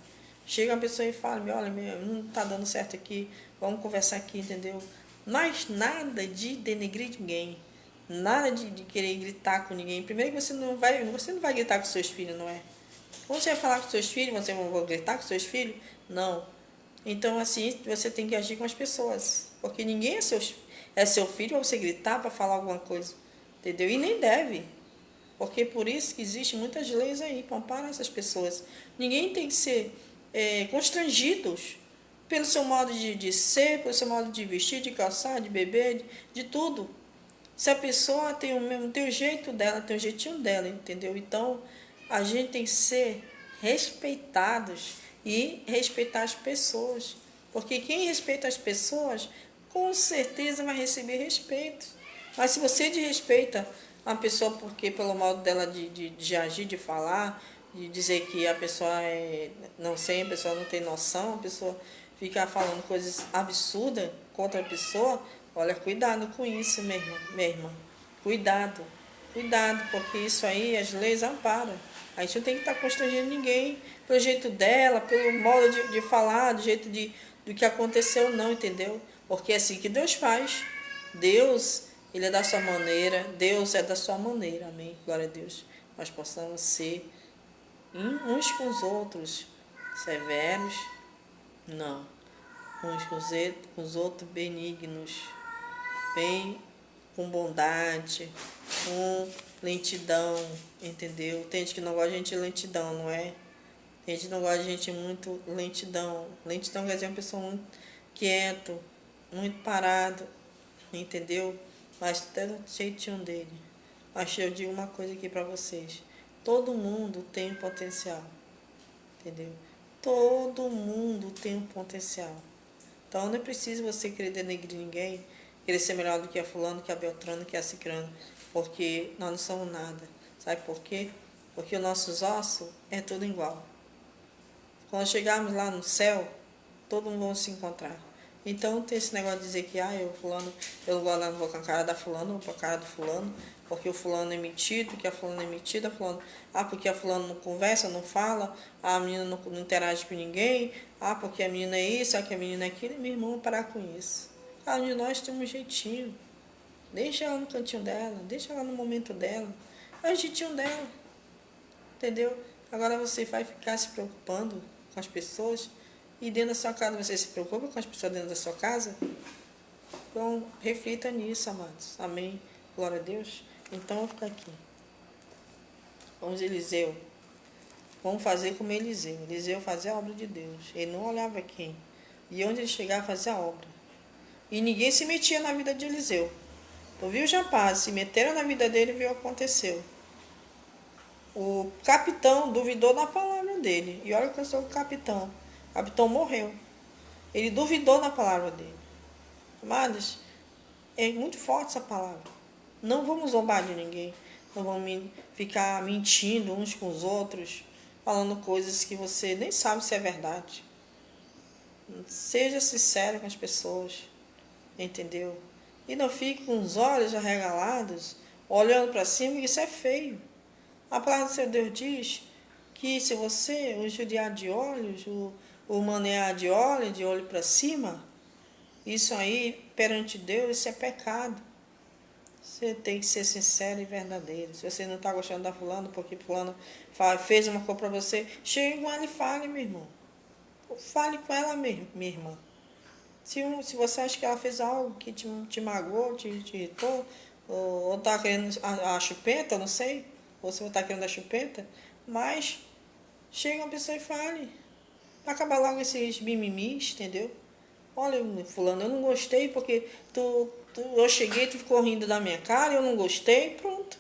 Speaker 1: Chega uma pessoa e fala, olha, não tá dando certo aqui, vamos conversar aqui, entendeu? Mas nada de denegrir ninguém. Nada de querer gritar com ninguém. Primeiro que você não vai gritar com seus filhos, não é? Quando você vai falar com seus filhos, você não vai gritar com seus filhos? Não. Então, assim, você tem que agir com as pessoas. Porque ninguém é seu filho para você gritar, para falar alguma coisa. Entendeu? E nem deve. Porque por isso que existem muitas leis aí para amparar essas pessoas. Ninguém tem que ser constrangidos pelo seu modo de ser, pelo seu modo de vestir, de calçar, de beber, de tudo. Se a pessoa tem o jeito dela, tem o jeitinho dela, entendeu? Então, a gente tem que ser respeitados e respeitar as pessoas. Porque quem respeita as pessoas, com certeza vai receber respeito. Mas se você desrespeita a pessoa porque pelo modo dela de agir, de falar, de dizer que a pessoa não sei, a pessoa não tem noção, a pessoa fica falando coisas absurdas contra a pessoa, olha, cuidado com isso, minha irmã. Cuidado, porque isso aí as leis amparam. A gente não tem que estar constrangendo ninguém pelo jeito dela, pelo modo de falar, do jeito do que aconteceu, não, entendeu? Porque é assim que Deus faz. Deus, Ele é da sua maneira, Deus é da sua maneira, amém? Glória a Deus. Nós possamos ser uns com os outros severos, não, uns com os outros benignos, bem com bondade, com lentidão, entendeu? Tem gente que não gosta de gente lentidão, não é? Tem gente que não gosta de gente muito lentidão. Lentidão quer dizer uma pessoa muito quieto, muito parado, entendeu? Mas tem o jeitinho dele. Mas eu digo uma coisa aqui para vocês. Todo mundo tem um potencial, entendeu? Todo mundo tem um potencial. Então não é preciso você querer denegrir ninguém, querer ser melhor do que a fulano, que a Beltrano, que a Cicrano, porque nós não somos nada. Sabe por quê? Porque os nossos ossos é tudo igual. Quando chegarmos lá no céu, todo mundo vai se encontrar. Então tem esse negócio de dizer que eu não vou com a cara da fulano, vou com a cara do fulano, porque o fulano é metido, que a fulana é metida, porque a fulana não conversa, não fala, a menina não interage com ninguém, porque a menina é isso, que a menina é aquilo, e meu irmão, parar com isso. Cada um de nós tem um jeitinho. Deixa ela no cantinho dela, deixa ela no momento dela. É o jeitinho dela, entendeu? Agora você vai ficar se preocupando com as pessoas e dentro da sua casa você se preocupa com as pessoas dentro da sua casa? Então, reflita nisso, amados. Amém. Glória a Deus. Então, eu vou ficar aqui. Vamos, Eliseu. Vamos fazer como Eliseu. Eliseu fazia a obra de Deus. Ele não olhava quem. E onde ele chegava, fazia a obra. E ninguém se metia na vida de Eliseu. Tu viu os rapazes, se meteram na vida dele e viu o que aconteceu. O capitão duvidou da palavra dele. E olha o que eu sou o capitão. O capitão morreu. Ele duvidou da palavra dele. Amados, é muito forte essa palavra. Não vamos zombar de ninguém. Não vamos ficar mentindo uns com os outros, falando coisas que você nem sabe se é verdade. Seja sincero com as pessoas, entendeu? E não fique com os olhos arregalados, olhando para cima, isso é feio. A palavra do seu Deus diz que se você o judiar de olhos, o manear de olho para cima, isso aí, perante Deus, isso é pecado. Você tem que ser sincero e verdadeiro. Se você não está gostando da fulana, porque fulana fez uma coisa para você, chegue com ela e fale, meu irmão. Fale com ela mesmo, minha irmã. Se você acha que ela fez algo que te magoou, te irritou, ou está querendo a chupeta, não sei, ou se você está querendo a chupeta, mas chega uma pessoa e fale. Para acabar logo esses mimimis, entendeu? Olha, fulano, eu não gostei porque eu cheguei, tu ficou rindo da minha cara, eu não gostei, pronto.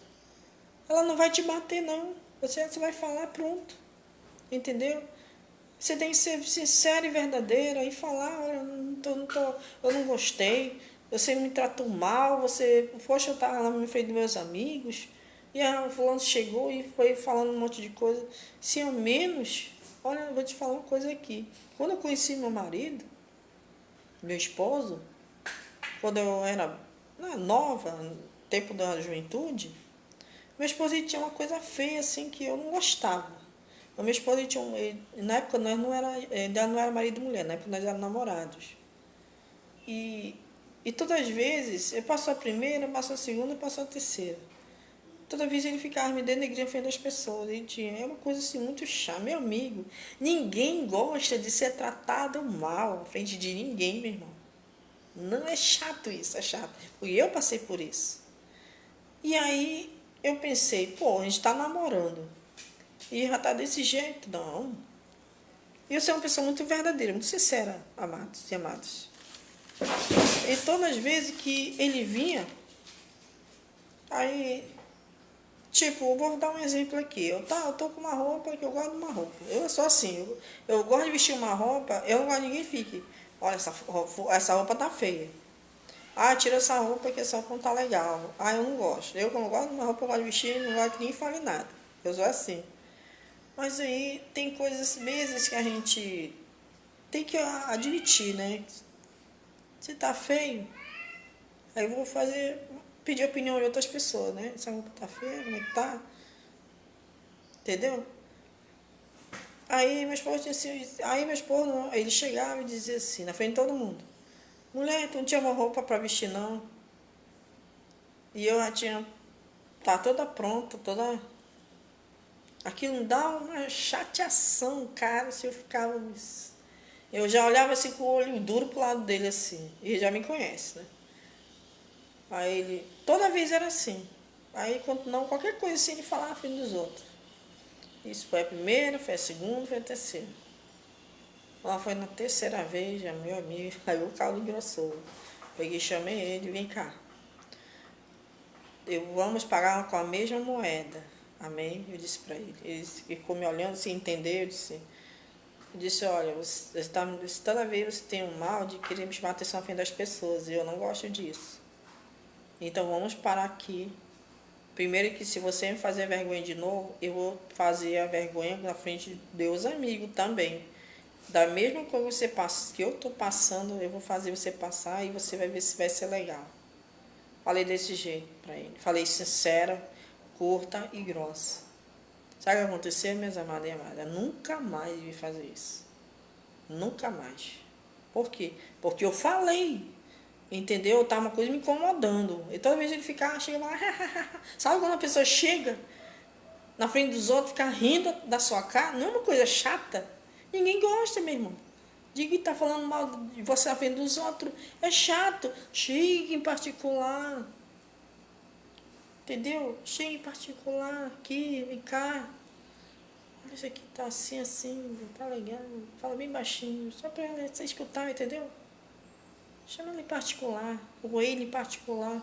Speaker 1: Ela não vai te bater, não. Você vai falar, pronto. Entendeu? Você tem que ser sincera e verdadeira e falar, olha, eu não gostei, você me tratou mal, poxa, eu estava lá no meio dos meus amigos, e a fulano chegou e foi falando um monte de coisa. Se ao menos, olha, eu vou te falar uma coisa aqui. Quando eu conheci meu marido, meu esposo, quando eu era nova, no tempo da juventude, meu esposo tinha uma coisa feia assim que eu não gostava. O meu esposo tinha na época nós não era, ainda não era marido e mulher, na época nós éramos namorados. E todas as vezes, eu passou a primeira, passou a segunda, passou a terceira. Toda vez ele ficava me denegrindo frente das pessoas. É uma coisa assim muito chata. Meu amigo, ninguém gosta de ser tratado mal à frente de ninguém, meu irmão. Não é chato isso, é chato. Porque eu passei por isso. E aí eu pensei, pô, a gente tá namorando. E já tá desse jeito, não. E eu sou uma pessoa muito verdadeira, muito sincera, amados e amadas. E todas as vezes que ele vinha, aí, tipo, eu vou dar um exemplo aqui. Eu tô com uma roupa que eu gosto de uma roupa. Eu sou assim, eu gosto de vestir uma roupa, eu não gosto de ninguém fique. Olha, essa roupa tá feia. Ah, tira essa roupa que essa roupa não tá legal. Ah, eu não gosto. Eu, quando gosto de uma roupa, eu gosto de vestir, não gosto que ninguém fale nada. Eu sou assim. Mas aí tem coisas mesmo que a gente tem que admitir, né? Se tá feio, aí eu vou pedir a opinião de outras pessoas, né? Essa roupa tá feia, como é que tá? Entendeu? Aí meu esposo disse, ele chegava e dizia assim, na frente de todo mundo, mulher, tu não tinha uma roupa pra vestir não? E eu já tinha, tá toda pronta, toda. Aquilo dá uma chateação, cara, se eu ficava. Eu já olhava assim com o olho duro pro lado dele assim. E ele já me conhece, né? Aí ele. Toda vez era assim. Aí quando não, qualquer coisa assim, ele falava frente dos outros. Isso foi a primeira, foi a segunda, foi a terceira. Lá foi na terceira vez, já meu amigo, aí o caldo engrossou. Peguei e chamei ele, vem cá. Vamos pagar com a mesma moeda. Amém? Eu disse para ele. Ele ficou me olhando sem entender. Eu disse, olha, toda vez você tem um mal de querer me chamar a atenção à frente das pessoas. E eu não gosto disso. Então vamos parar aqui. Primeiro que se você me fazer vergonha de novo, eu vou fazer a vergonha na frente de Deus amigo também. Da mesma coisa que eu estou passando, eu vou fazer você passar e você vai ver se vai ser legal. Falei desse jeito para ele. Falei sincera, curta e grossa. Sabe o que aconteceu, meus amados e amadas? Nunca mais vi fazer isso. Nunca mais. Por quê? Porque eu falei. entendeu? Tá uma coisa me incomodando. E toda vez ele chega lá, sabe quando a pessoa chega na frente dos outros, fica rindo da sua cara? Não é uma coisa chata? Ninguém gosta, meu irmão. Diga que tá falando mal de você na frente dos outros. É chato. Chega em particular. Entendeu? Chega em particular aqui, vem cá. Olha, isso aqui tá assim, assim, tá legal. Fala bem baixinho, só pra você escutar, entendeu? Chama ele em particular, ou ele em particular.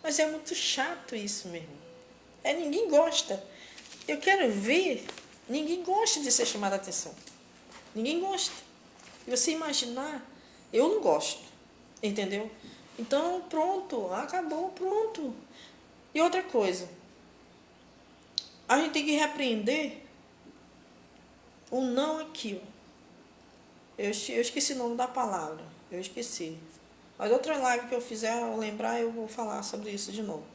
Speaker 1: Mas é muito chato isso mesmo. Ninguém gosta. Eu quero ver, ninguém gosta de ser chamado a atenção. Ninguém gosta. E você imaginar, eu não gosto, entendeu? Então, pronto, acabou, pronto. E outra coisa, a gente tem que repreender o não aqui, ó. Eu esqueci o nome da palavra, eu esqueci. Mas outra live que eu fizer, eu lembrar, eu vou falar sobre isso de novo.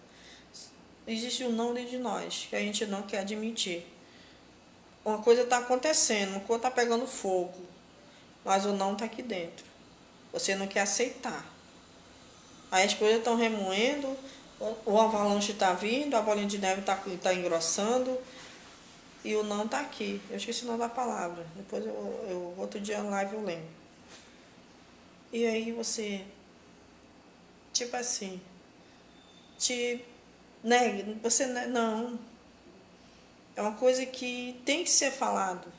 Speaker 1: Existe um não dentro de nós, que a gente não quer admitir. Uma coisa está acontecendo, uma coisa está pegando fogo, mas o não está aqui dentro. Você não quer aceitar. Aí as coisas estão remoendo, o avalanche está vindo, a bolinha de neve está engrossando, e o não está aqui. Eu esqueci o nome da palavra. Depois outro dia na live eu lembro. E aí você, tipo assim, você não. É uma coisa que tem que ser falado.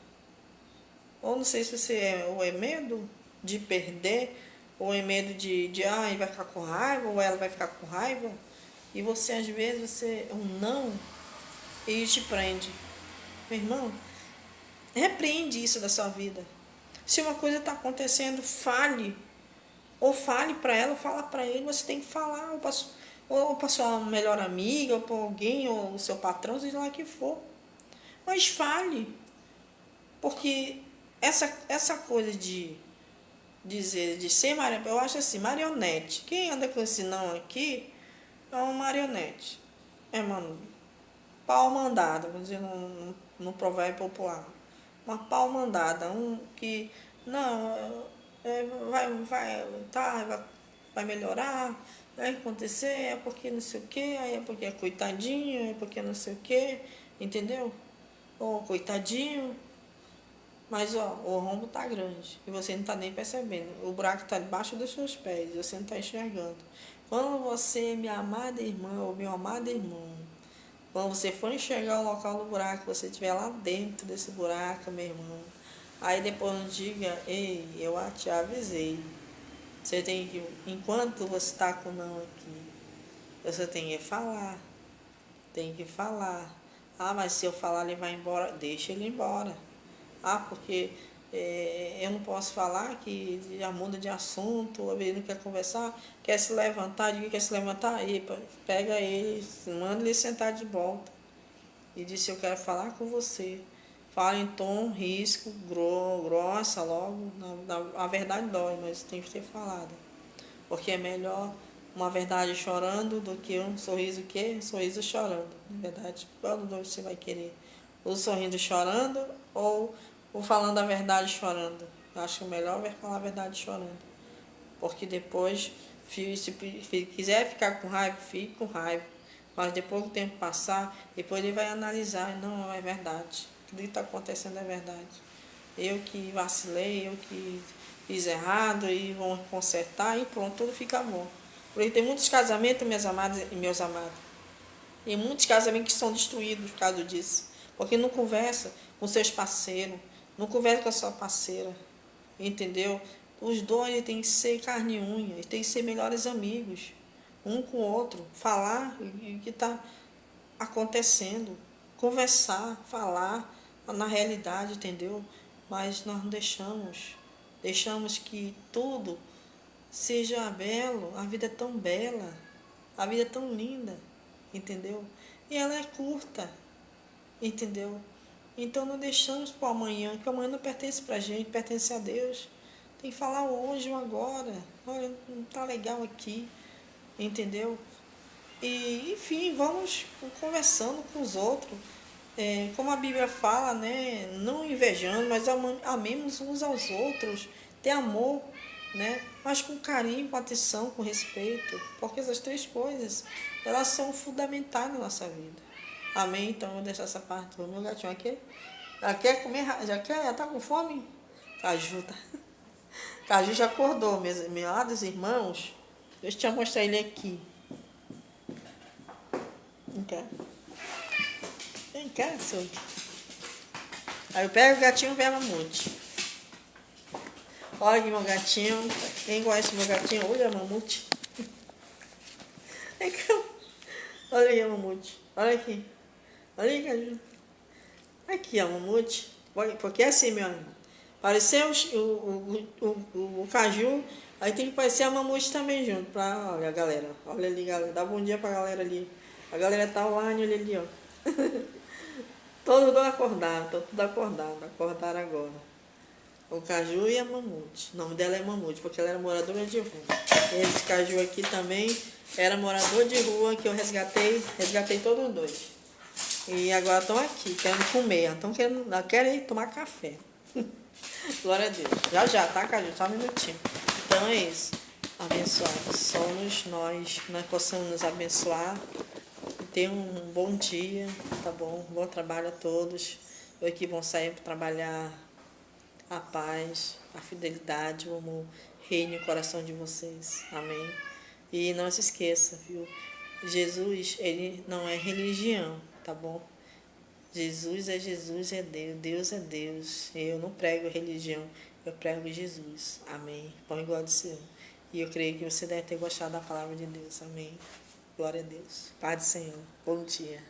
Speaker 1: Ou não sei se você ou é medo de perder, ou é medo de vai ficar com raiva, ou ela vai ficar com raiva. E você, às vezes, um não, e te prende. Meu irmão, repreende isso da sua vida. Se uma coisa está acontecendo, fale. Ou fale para ela, ou fala para ele, você tem que falar. Ou para sua melhor amiga, ou para alguém, ou o seu patrão, seja lá que for. Mas fale. Porque essa coisa de dizer, de ser marionete, eu acho assim, marionete. Quem anda com esse não aqui é uma marionete. Mano, pau mandado, vamos dizer no provérbio popular. Uma pau mandada, que não, vai melhorar, vai acontecer, é porque não sei o que, aí é porque é coitadinho, é porque não sei o que, entendeu? Ou coitadinho. Mas o rombo tá grande e você não tá nem percebendo. O buraco tá debaixo dos seus pés, você não tá enxergando. Quando você, minha amada irmã ou meu amado irmão, quando você for enxergar o local do buraco, você estiver lá dentro desse buraco, meu irmão, aí depois não diga, ei, eu te avisei. Você tem que, enquanto você está com não aqui, você tem que falar. Tem que falar. Ah, mas se eu falar ele vai embora, deixa ele embora. Ah, porque eu não posso falar que já muda de assunto, ele não quer conversar, quer se levantar, diga que quer se levantar, aí pega ele, manda ele sentar de volta. E disse, eu quero falar com você. Fala em tom, risco, grossa logo. A verdade dói, mas tem que ter falado. Porque é melhor uma verdade chorando do que um sorriso Um sorriso chorando. Na verdade, qual dos dois você vai querer? O sorrindo chorando ou o falando a verdade chorando? Eu acho melhor falar a verdade chorando. Porque depois, se quiser ficar com raiva, fique com raiva. Mas depois que o tempo passar, depois ele vai analisar. Não, é verdade. Tudo que está acontecendo é verdade. Eu que vacilei, eu que fiz errado e vão consertar e pronto, tudo fica bom. Porque tem muitos casamentos, minhas amadas e meus amados. Tem muitos casamentos que são destruídos por causa disso. Porque não conversa com seus parceiros, não conversa com a sua parceira, entendeu? Os dois têm que ser carne e unha, eles têm que ser melhores amigos, um com o outro, falar o que está acontecendo, conversar, falar na realidade, entendeu? Mas nós não deixamos que tudo seja belo, a vida é tão bela, a vida é tão linda, entendeu? E ela é curta, entendeu? Então não deixamos para o amanhã, que o amanhã não pertence para a gente, pertence a Deus. Tem que falar hoje ou agora. Olha, não está legal aqui, entendeu? E, enfim, vamos conversando com os outros. Como a Bíblia fala, né? Não invejando, mas amemos uns aos outros. Ter amor, né? Mas com carinho, com atenção, com respeito, porque essas três coisas, elas são fundamentais na nossa vida. Amém? Então eu vou deixar essa parte do meu gatinho aqui. Já quer comer, já quer, já tá com fome? Caju, tá? Caju já acordou, meus amados irmãos. Deixa eu te mostrar ele aqui. Vem cá. Vem cá, seu. Aí eu pego o gatinho e pego a mamute. Olha aqui meu gatinho. Quem conhece meu gatinho? Olha a mamute. Vem cá. Olha aí a mamute. Olha aqui. Olha aí, Caju. Aqui a mamute. Porque é assim, meu amigo. Parecer o caju, aí tem que parecer a mamute também junto. Olha a galera. Olha ali, galera. Dá bom dia pra galera ali. A galera tá online, olha ali, ó. Todo mundo acordado, acordaram agora. O caju e a mamute. O nome dela é mamute, porque ela era moradora de rua. Esse caju aqui também era morador de rua, que eu resgatei todos os dois. E agora estão aqui, querendo comer, querem ir tomar café. Glória a Deus. Já, tá, caju? Só um minutinho. Então é isso. Abençoados. Somos nós possamos nos abençoar. Tenham um bom dia, tá bom? Bom trabalho a todos. Eu que vão sair para trabalhar a paz, a fidelidade, o amor reine no coração de vocês. Amém? E não se esqueça, viu? Jesus, ele não é religião, tá bom? Jesus, é Deus. Deus é Deus. Eu não prego religião, eu prego Jesus. Amém? Pão e glória do Senhor. E eu creio que você deve ter gostado da palavra de Deus. Amém? Glória a Deus. Paz do Senhor. Bom dia.